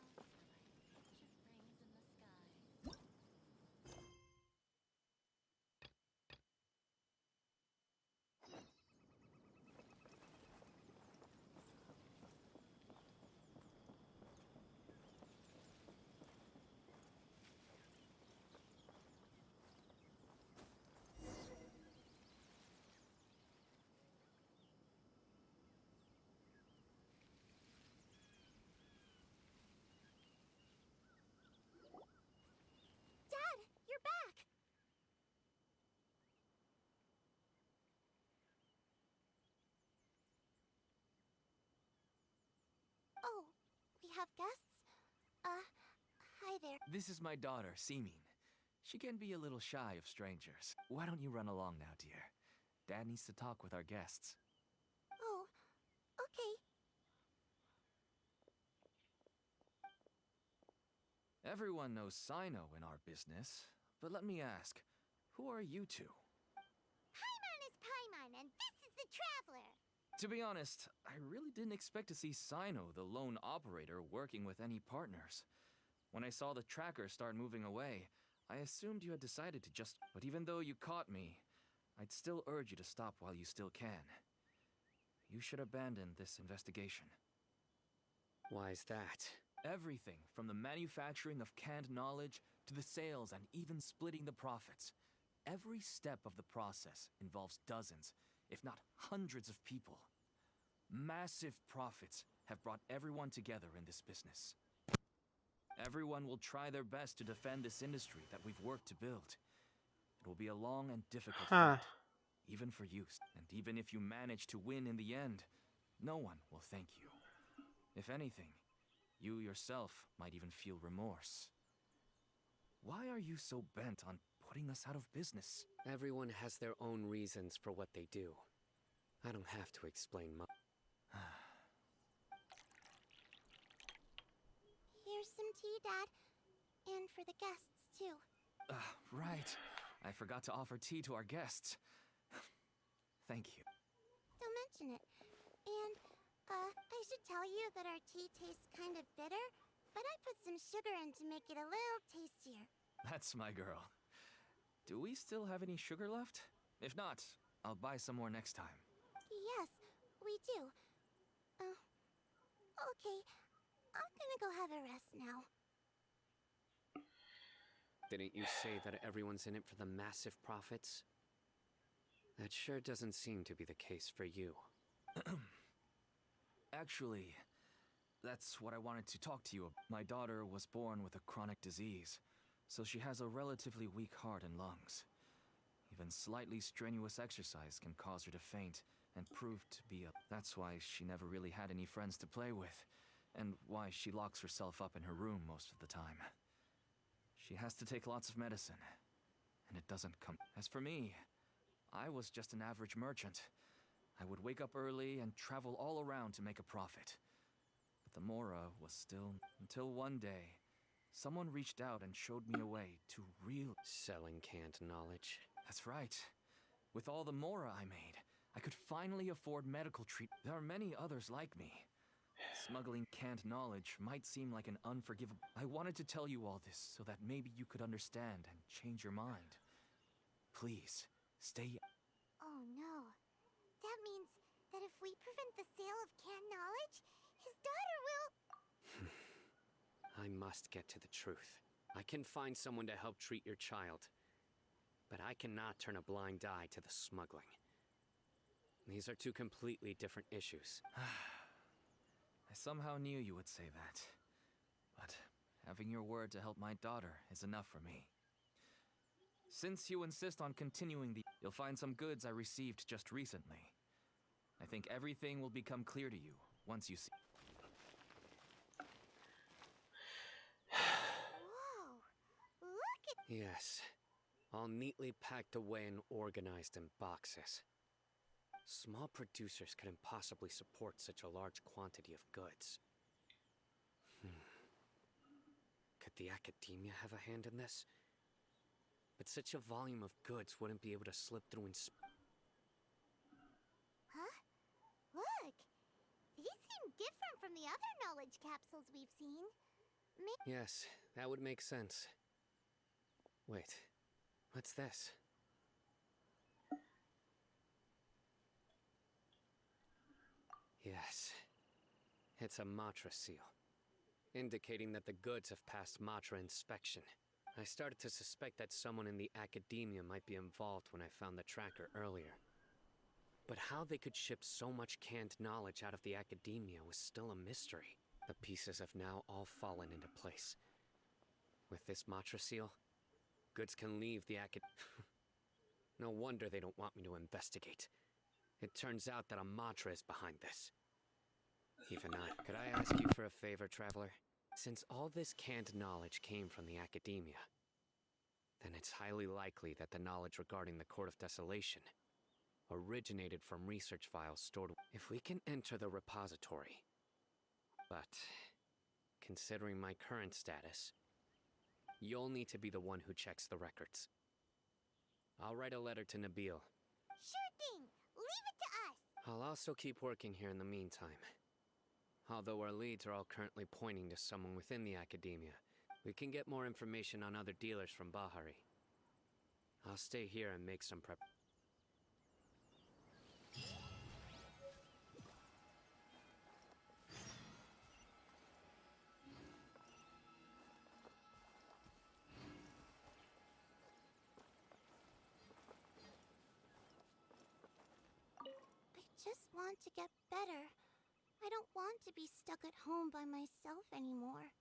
Clouds are like picture frames in the sky. Dad, you're back! Oh, we have guests? Hi there. This is my daughter, Seeming. She can be a little shy of strangers. Why don't you run along now, dear? Dad needs to talk with our guests. Oh, okay. Everyone knows Sino in our business, but let me ask, who are you two? Paimon is Paimon, and this is the Traveler. To be honest, I really didn't expect to see Sino, the lone operator, working with any partners. When I saw the tracker start moving away, I assumed you had decided to just... But even though you caught me, I'd still urge you to stop while you still can. You should abandon this investigation. Why's that? Everything from the manufacturing of canned knowledge to the sales and even splitting the profits. Every step of the process involves dozens, if not hundreds of people. Massive profits have brought everyone together in this business. Everyone will try their best to defend this industry that we've worked to build. It will be a long and difficult fight, even for you. And even if you manage to win in the end, no one will thank you. If anything, you yourself might even feel remorse. Why are you so bent on putting us out of business? Everyone has their own reasons for what they do. I don't have to explain much. Here's some tea, Dad. And for the guests, too. Right. I forgot to offer tea to our guests. Thank you. Don't mention it. And, I should tell you that our tea tastes kind of bitter, but I put some sugar in to make it a little tastier. That's my girl. Do we still have any sugar left? If not, I'll buy some more next time. Yes, we do. Okay, I'm gonna go have a rest now. Didn't you say that everyone's in it for the massive profits? That sure doesn't seem to be the case for you. Actually, that's what I wanted to talk to you about. My daughter was born with a chronic disease, so she has a relatively weak heart and lungs. Even slightly strenuous exercise can cause her to faint and prove to be a... That's why she never really had any friends to play with, and why she locks herself up in her room most of the time. She has to take lots of medicine, and it doesn't come... As for me, I was just an average merchant. I would wake up early and travel all around to make a profit. But the Mora was still... Until one day, someone reached out and showed me a way to real... Selling canned knowledge. That's right. With all the Mora I made, I could finally afford medical treatment. There are many others like me. Smuggling canned knowledge might seem like an unforgivable... I wanted to tell you all this so that maybe you could understand and change your mind. Please, stay... Oh no. That means that if we prevent the sale of canned knowledge, his daughter will... I must get to the truth. I can find someone to help treat your child. But I cannot turn a blind eye to the smuggling. These are two completely different issues. I somehow knew you would say that. But having your word to help my daughter is enough for me. Since you insist on continuing the... You'll find some goods I received just recently. I think everything will become clear to you once you see... Whoa! Look at... Yes. All neatly packed away and organized in boxes. Small producers could impossibly support such a large quantity of goods. Could the Academia have a hand in this? But such a volume of goods wouldn't be able to slip through Huh? Look! These seem different from the other knowledge capsules we've seen. Yes, that would make sense. Wait, what's this? Yes, it's a Matra seal, indicating that the goods have passed Matra inspection. I started to suspect that someone in the Academia might be involved when I found the tracker earlier. But how they could ship so much canned knowledge out of the Academia was still a mystery. The pieces have now all fallen into place. With this Matra seal, goods can leave the No wonder they don't want me to investigate. It turns out that a Matra is behind this. Even I. Could I ask you for a favor, Traveler? Since all this canned knowledge came from the Academia, then it's highly likely that the knowledge regarding the Court of Desolation originated from research files stored... If we can enter the repository... But, considering my current status, you'll need to be the one who checks the records. I'll write a letter to Nabil. Sure thing! Leave it to us! I'll also keep working here in the meantime. Although our leads are all currently pointing to someone within the Academia, we can get more information on other dealers from Bahari. I'll stay here and make some prep. I just want to get better. I don't want to be stuck at home by myself anymore.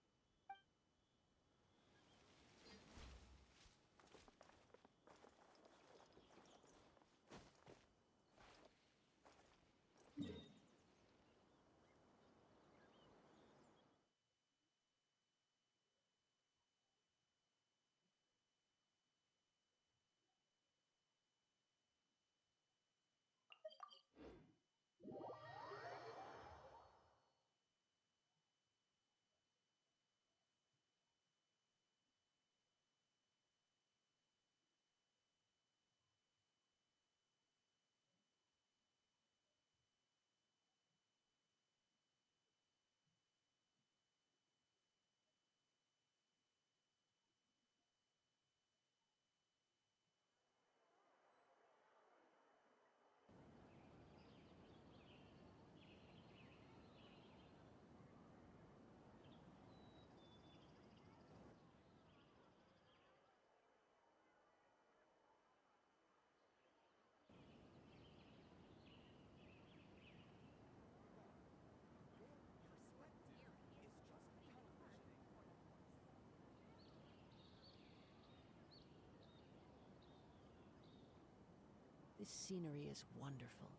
This scenery is wonderful.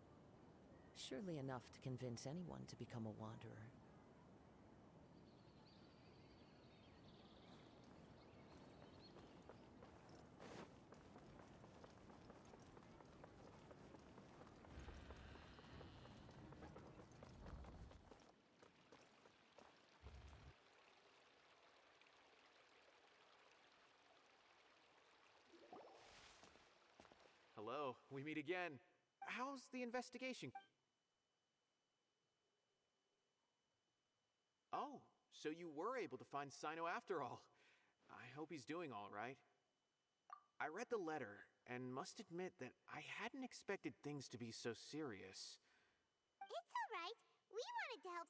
Surely enough to convince anyone to become a wanderer. Hello, we meet again. How's the investigation? Oh, so you were able to find Sino after all. I hope he's doing all right. I read the letter and must admit that I hadn't expected things to be so serious. It's alright. We wanted to help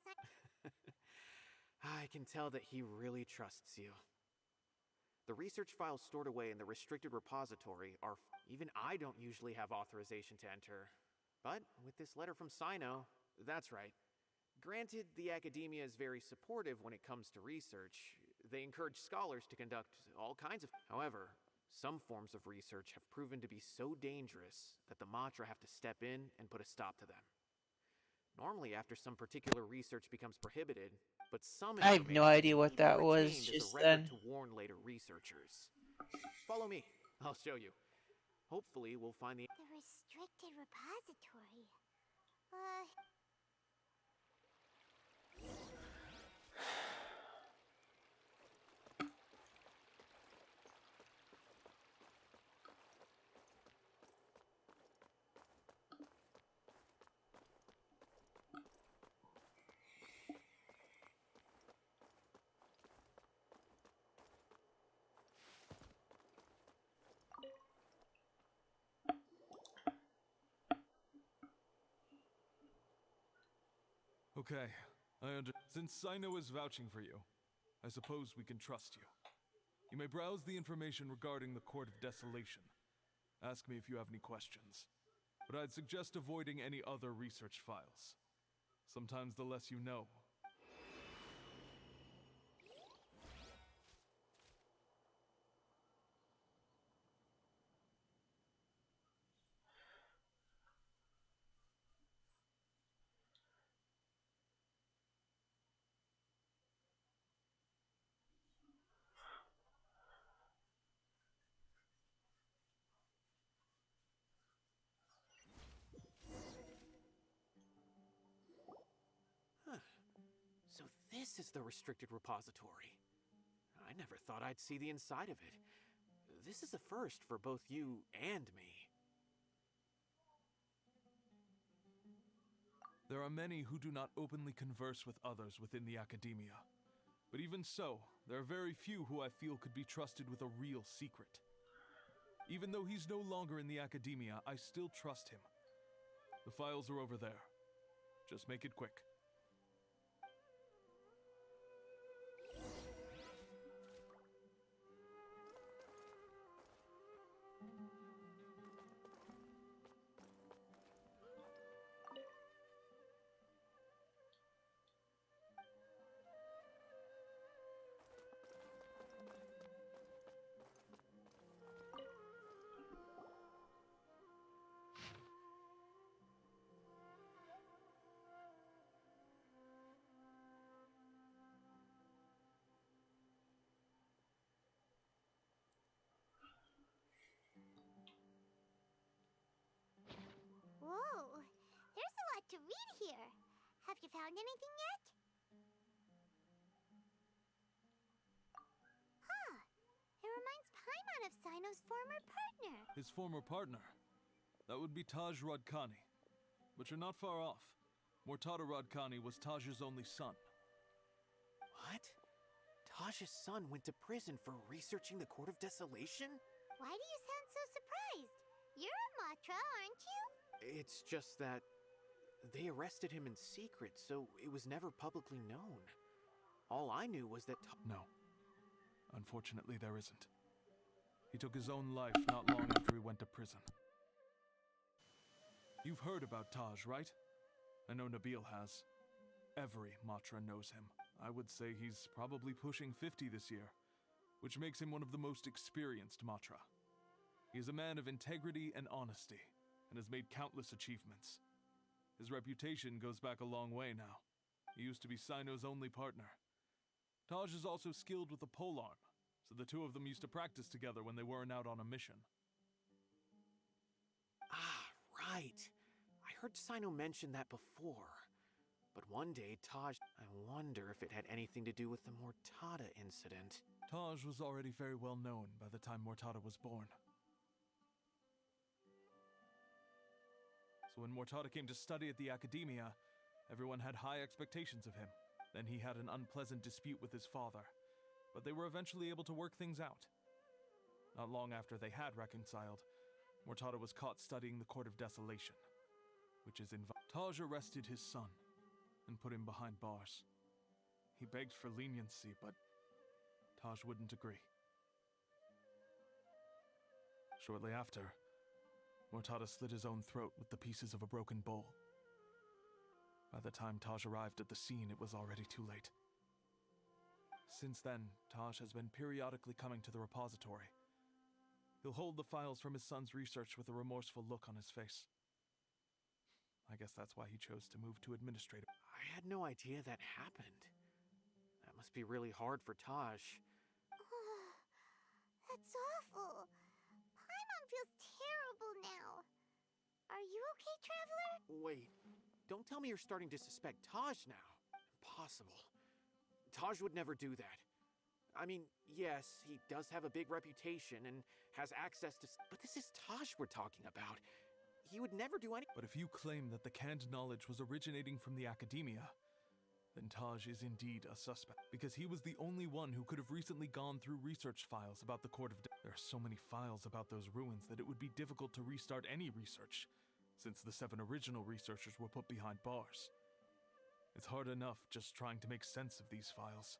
I can tell that he really trusts you. The research files stored away in the restricted repository are... Even I don't usually have authorization to enter. But with this letter from Sino, that's right. Granted, the academia is very supportive when it comes to research. They encourage scholars to conduct all kinds of... However, some forms of research have proven to be so dangerous that the Matra have to step in and put a stop to them. Normally, after some particular research becomes prohibited, but some I have no idea what may be that was retained as a just record then. to warn later researchers. Follow me. I'll show you. Hopefully, we'll find the restricted repository. Okay, since Sino is vouching for you, I suppose we can trust you. You may browse the information regarding the Court of Desolation. Ask me if you have any questions. But I'd suggest avoiding any other research files. Sometimes the less you know. So this is the restricted repository. I never thought I'd see the inside of it. This is a first for both you and me. There are many who do not openly converse with others within the academia. But even so, there are very few who I feel could be trusted with a real secret. Even though he's no longer in the academia, I still trust him. The files are over there. Just make it quick. Whoa, there's a lot to read here. Have you found anything yet? Huh, it reminds Paimon of Sino's former partner. His former partner? That would be Taj Radkani. But you're not far off. Mortada Radkani was Taj's only son. What? Taj's son went to prison for researching the Court of Desolation? Why do you sound so surprised? You're a Matra, aren't you? It's just that they arrested him in secret, so it was never publicly known. All I knew was that No. Unfortunately, there isn't. He took his own life not long after he went to prison. You've heard about Taj, right? I know Nabil has. Every Matra knows him. I would say he's probably pushing 50 this year, which makes him one of the most experienced Matra. He is a man of integrity and honesty, and has made countless achievements. His reputation goes back a long way now. He used to be Sino's only partner. Taj is also skilled with the polearm, so the two of them used to practice together when they weren't out on a mission. Ah, right. I heard Sino mention that before. But one day, Taj... I wonder if it had anything to do with the Mortada incident. Taj was already very well known by the time Mortada was born. So when Mortada came to study at the Academia, everyone had high expectations of him. Then he had an unpleasant dispute with his father, but they were eventually able to work things out. Not long after they had reconciled, Mortada was caught studying the Court of Desolation, which is in... Taj arrested his son and put him behind bars. He begged for leniency, but Taj wouldn't agree. Shortly after, Mortada slit his own throat with the pieces of a broken bowl. By the time Taj arrived at the scene, it was already too late. Since then, Taj has been periodically coming to the repository. He'll hold the files from his son's research with a remorseful look on his face. I guess that's why he chose to move to administrative. I had no idea that happened. That must be really hard for Taj. That's awful. Paimon feels terrible now. Are you okay, Traveler? Wait, don't tell me you're starting to suspect Taj now. Impossible. Taj would never do that. I mean, yes, he does have a big reputation and has access to... But this is Taj we're talking about. He would never do any... But if you claim that the canned knowledge was originating from the Academia, then Taj is indeed a suspect, because he was the only one who could have recently gone through research files about the Court of... There are so many files about those ruins that it would be difficult to restart any research, since the 7 original researchers were put behind bars. It's hard enough just trying to make sense of these files.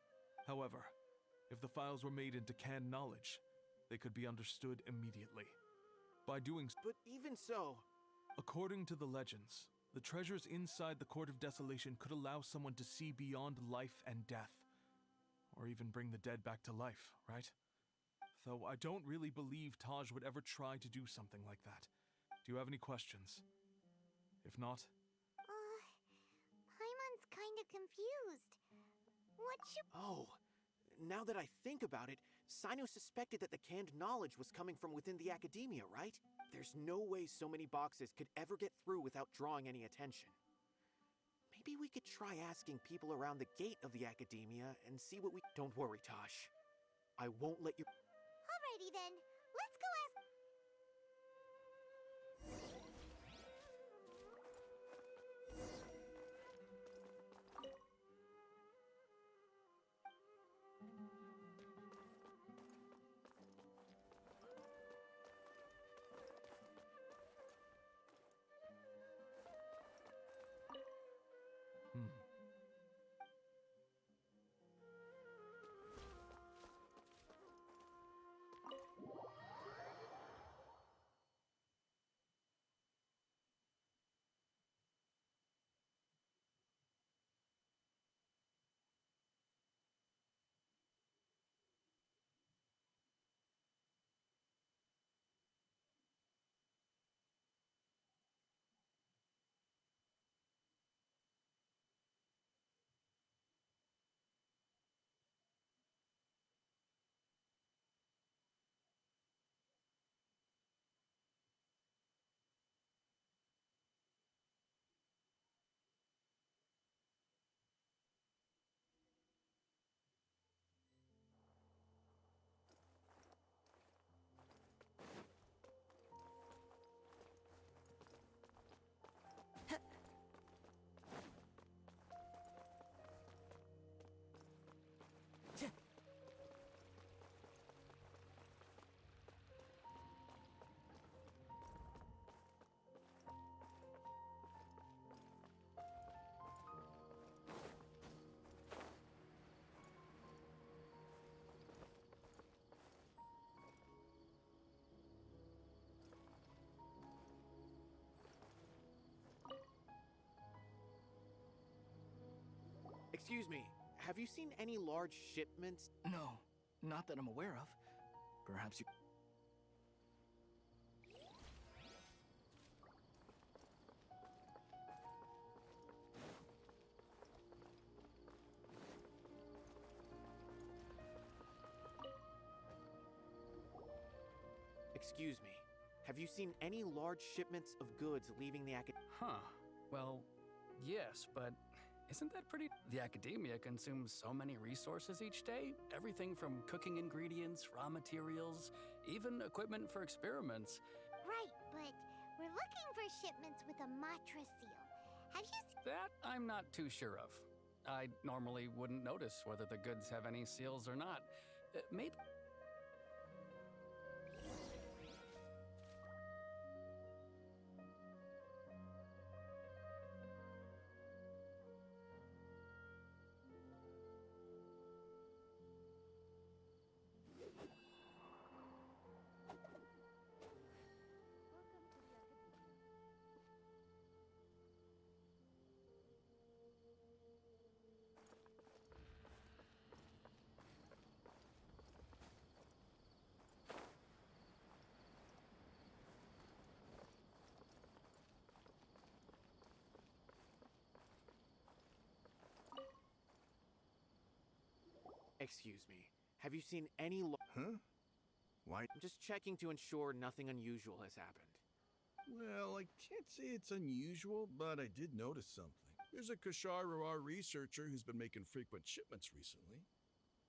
However, if the files were made into canned knowledge, they could be understood immediately. By doing so... But even so... According to the legends, the treasures inside the Court of Desolation could allow someone to see beyond life and death, or even bring the dead back to life, right? Though I don't really believe Taj would ever try to do something like that. Do you have any questions? If not... Paimon's kinda confused. What should... Oh, now that I think about it, Sino suspected that the canned knowledge was coming from within the Academia, right? There's no way so many boxes could ever get through without drawing any attention. Maybe we could try asking people around the gate of the Academia and see what we... Don't worry, Tosh. I won't let you... Alrighty then. Let's go ask... Excuse me, have you seen any large shipments? No, not that I'm aware of. Perhaps you... Excuse me. Have you seen any large shipments of goods leaving the academy? Huh. Well, yes, but isn't that pretty? The academia consumes so many resources each day. Everything from cooking ingredients, raw materials, even equipment for experiments. Right, but we're looking for shipments with a Matra seal. Have you That I'm not too sure of. I normally wouldn't notice whether the goods have any seals or not. Maybe. Excuse me. Have you seen any Huh? Why? I'm just checking to ensure nothing unusual has happened. Well, I can't say it's unusual, but I did notice something. There's a Kashar researcher who's been making frequent shipments recently.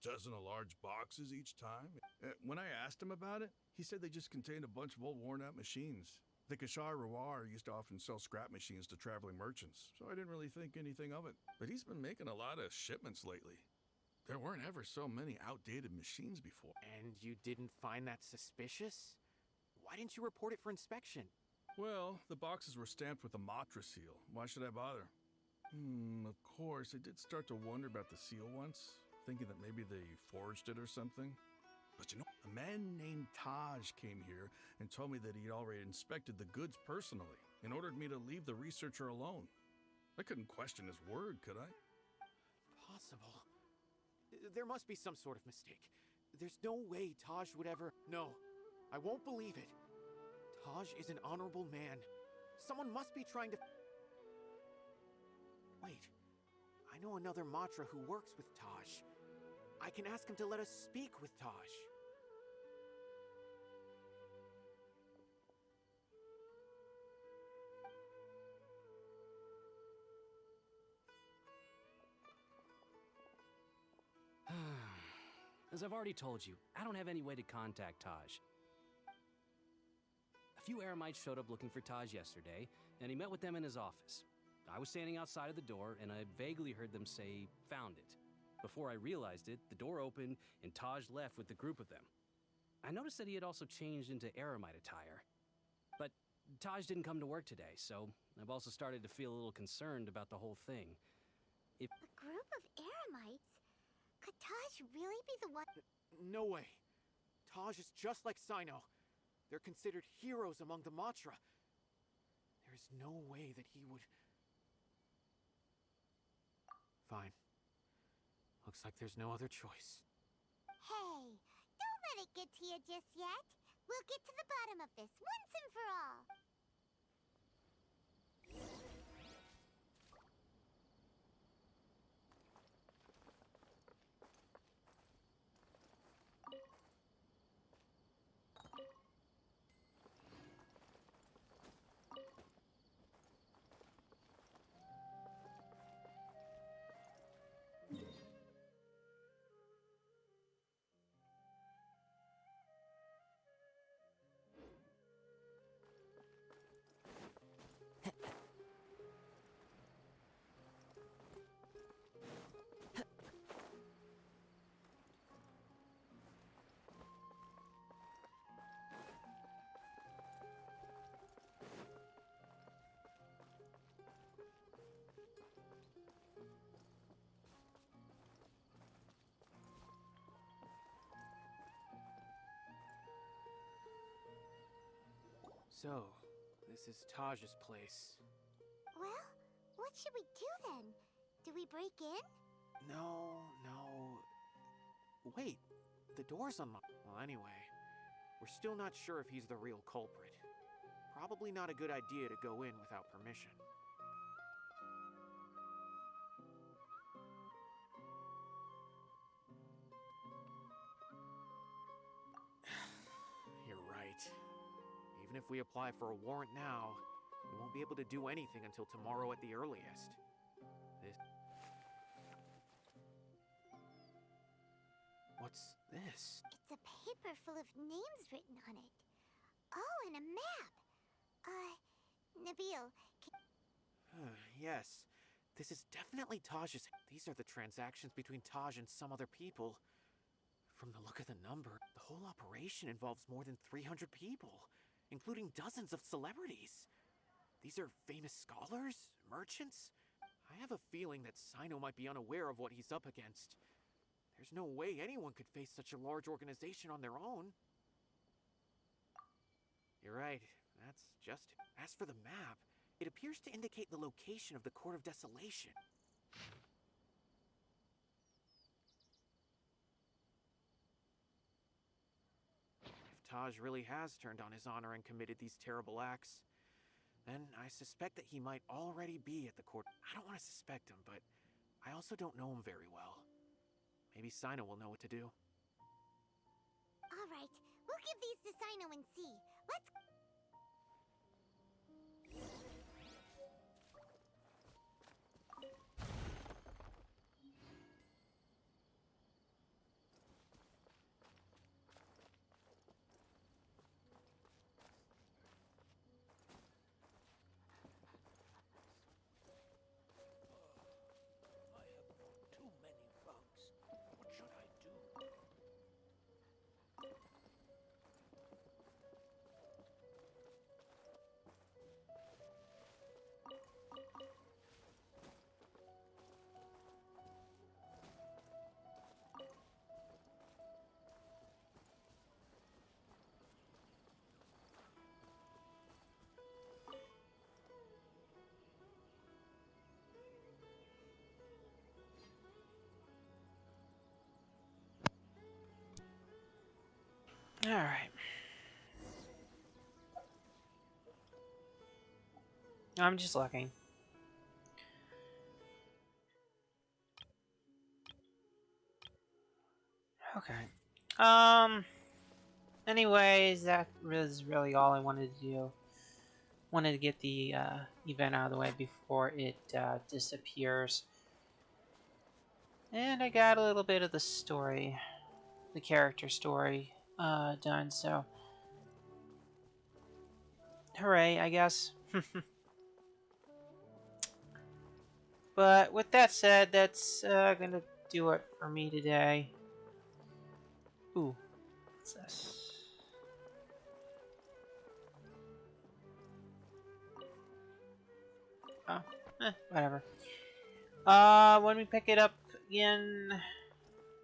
Dozen of large boxes each time. When I asked him about it, he said they just contained a bunch of old worn-out machines. The Kashar used to often sell scrap machines to traveling merchants, so I didn't really think anything of it. But he's been making a lot of shipments lately. There weren't ever so many outdated machines before. And you didn't find that suspicious? Why didn't you report it for inspection? Well, the boxes were stamped with a Matra seal. Why should I bother? Of course, I did start to wonder about the seal once, thinking that maybe they forged it or something. But you know, a man named Taj came here and told me that he'd already inspected the goods personally and ordered me to leave the researcher alone. I couldn't question his word, could I? Possible. There must be some sort of mistake. There's no way Taj would ever... No, I won't believe it. Taj is an honorable man. Someone must be trying to... Wait, I know another Matra who works with Taj. I can ask him to let us speak with Taj. As I've already told you, I don't have any way to contact Taj. A few Eremites showed up looking for Taj yesterday, and he met with them in his office. I was standing outside of the door, and I vaguely heard them say, "Found it." Before I realized it, the door opened, and Taj left with the group of them. I noticed that he had also changed into Eremite attire. But Taj didn't come to work today, so I've also started to feel a little concerned about the whole thing. If A group of Eremites? Could Taj really be the one? No way. Taj is just like Sino. They're considered heroes among the Matra. There's no way that he would... Fine. Looks like there's no other choice. Hey, don't let it get to you just yet. We'll get to the bottom of this once and for all. So, this is Taj's place. Well, what should we do then? Do we break in? No. Wait, the door's unlocked. Well, anyway, we're still not sure if he's the real culprit. Probably not a good idea to go in without permission. You're right. if we apply for a warrant now, we won't be able to do anything until tomorrow at the earliest. What's this? It's a paper full of names written on it. Oh, and a map. Nabil, Yes, this is definitely Taj's. These are the transactions between Taj and some other people. From the look of the number, the whole operation involves more than 300 people, including dozens of celebrities. These are famous scholars? Merchants? I have a feeling that Sino might be unaware of what he's up against. There's no way anyone could face such a large organization on their own. You're right, that's just it. As for the map, it appears to indicate the location of the Court of Desolation. If Taj really has turned on his honor and committed these terrible acts, then I suspect that he might already be at the court. I don't want to suspect him, but I also don't know him very well. Maybe Sino will know what to do. all right. We'll give these to Sino and see. Let's... Too many bugs. What should I do? Alright. I'm just looking. Okay. Anyways, that was really all I wanted to do. Wanted to get the event out of the way before it disappears. And I got a little bit of the story, the character story, done, so... Hooray, I guess. But with that said, that's gonna do it for me today. Ooh, what's this? Oh, whatever. When we pick it up again,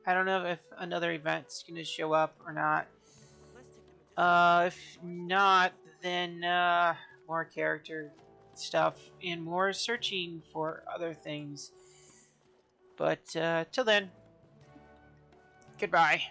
I don't know if another event's gonna show up or not. If not, then more character stuff and more searching for other things. But till then, goodbye.